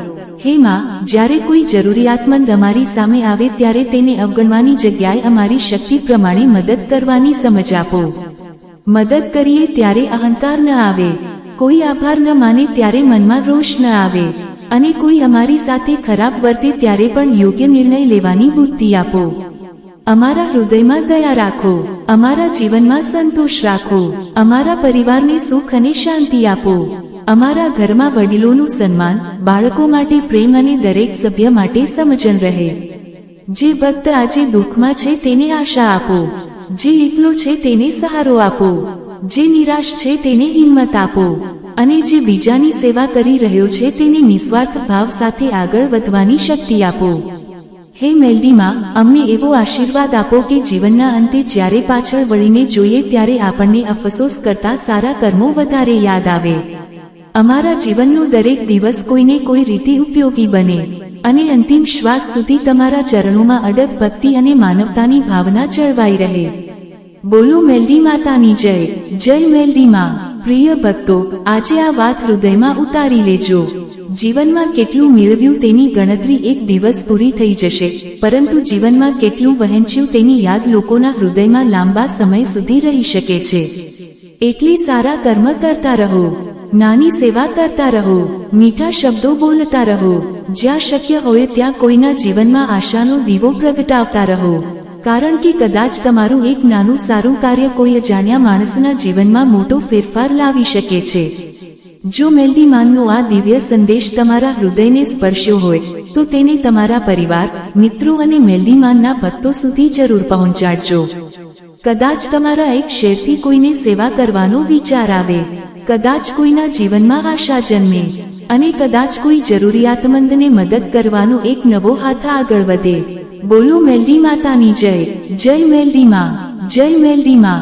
S1: હે માં, જ્યારે કોઈ જરૂરિયાતમંદ અમારી સામે આવે ત્યારે તેને અવગણવાની જગ્યાએ અમારી શક્તિ પ્રમાણે મદદ કરવાની સમજ આપો. મદદ કરીએ ત્યારે અહંકાર ન આવે, કોઈ આભાર ન માને ત્યારે મનમાં રોષ ન આવે અને કોઈ અમારી સાથે ખરાબ વર્તે ત્યારે પણ યોગ્ય નિર્ણય લેવાની બુદ્ધિ આપો. અમારા હૃદયમાં દયા રાખો, અમારા જીવનમાં સંતોષ રાખો, અમારા પરિવારને સુખ અને શાંતિ આપો. અમારા ઘરમાં વડીલોનું સન્માન, બાળકો માટે પ્રેમ અને દરેક સભ્ય માટે સમજણ રહે. જે ભક્ત આજે દુઃખમાં છે તેને આશા આપો, જે એકલો છે તેને સહારો આપો, જે નિરાશ છે તેને હિંમત આપો અને જે બીજાની સેવા કરી રહ્યો છે તેને નિસ્વાર્થ ભાવ સાથે આગળ વધવાની શક્તિ આપો. હે મેલડીમાં, અમને એવો આશીર્વાદ આપો કે જીવનના અંતે જ્યારે પાછળ વળીને જોઈએ ત્યારે આપણને અફસોસ કરતા સારા કર્મો વધારે યાદ આવે. અમારા જીવનનો દરેક દિવસ કોઈને કોઈ રીતે ઉપયોગી બને અને અંતિમ શ્વાસ સુધી તમારા ચરણોમાં અડગ ભક્તિ અને માનવતાની ભાવના જળવાઈ રહે. બોલો મેલડી માતાની જય. જય મેલડીમાં. પ્રિય ભક્તો, આજે આ વાત હૃદયમાં ઉતારી લેજો. જીવનમાં કેટલું મેળવ્યું તેની ગણતરી એક દિવસ પૂરી થઈ જશે, પરંતુ જીવનમાં કેટલું વહેંચ્યું તેની યાદ લોકોના હૃદયમાં લાંબા સમય સુધી રહી શકે છે. એટલે સારા કર્મ કરતા રહો, નાની સેવા કરતા રહો, મીઠા શબ્દો બોલતા રહો. જ્યાં શક્ય હોય ત્યાં કોઈના જીવનમાં આશાનો દીવો પ્રગટાવતા રહો, કારણ કે કદાચ તમારું એક નાનું સારું કાર્ય કોઈ અજાણ્યા માણસના જીવનમાં મોટો ફેરફાર લાવી શકે છે. જો મેલડીમાનનો આ દિવ્ય સંદેશ તમારા હૃદયને સ્પર્શ્યો હોય તો તેને તમારા પરિવાર, મિત્રો અને મેલડીમાનના ભક્તો સુધી જરૂર પહોંચાડજો. કદાચ તમારા એક શેરથી કોઈને સેવા કરવાનો વિચાર આવે, કદાચ કોઈના જીવનમાં આશા જન્મે અને કદાચ કોઈ જરૂરિયાતમંદને મદદ કરવાનો એક નવો હાથ આગળ વધે. બોલો મેલડી માતાની જય. જય મેલડીમાં. જય મેલડીમાં.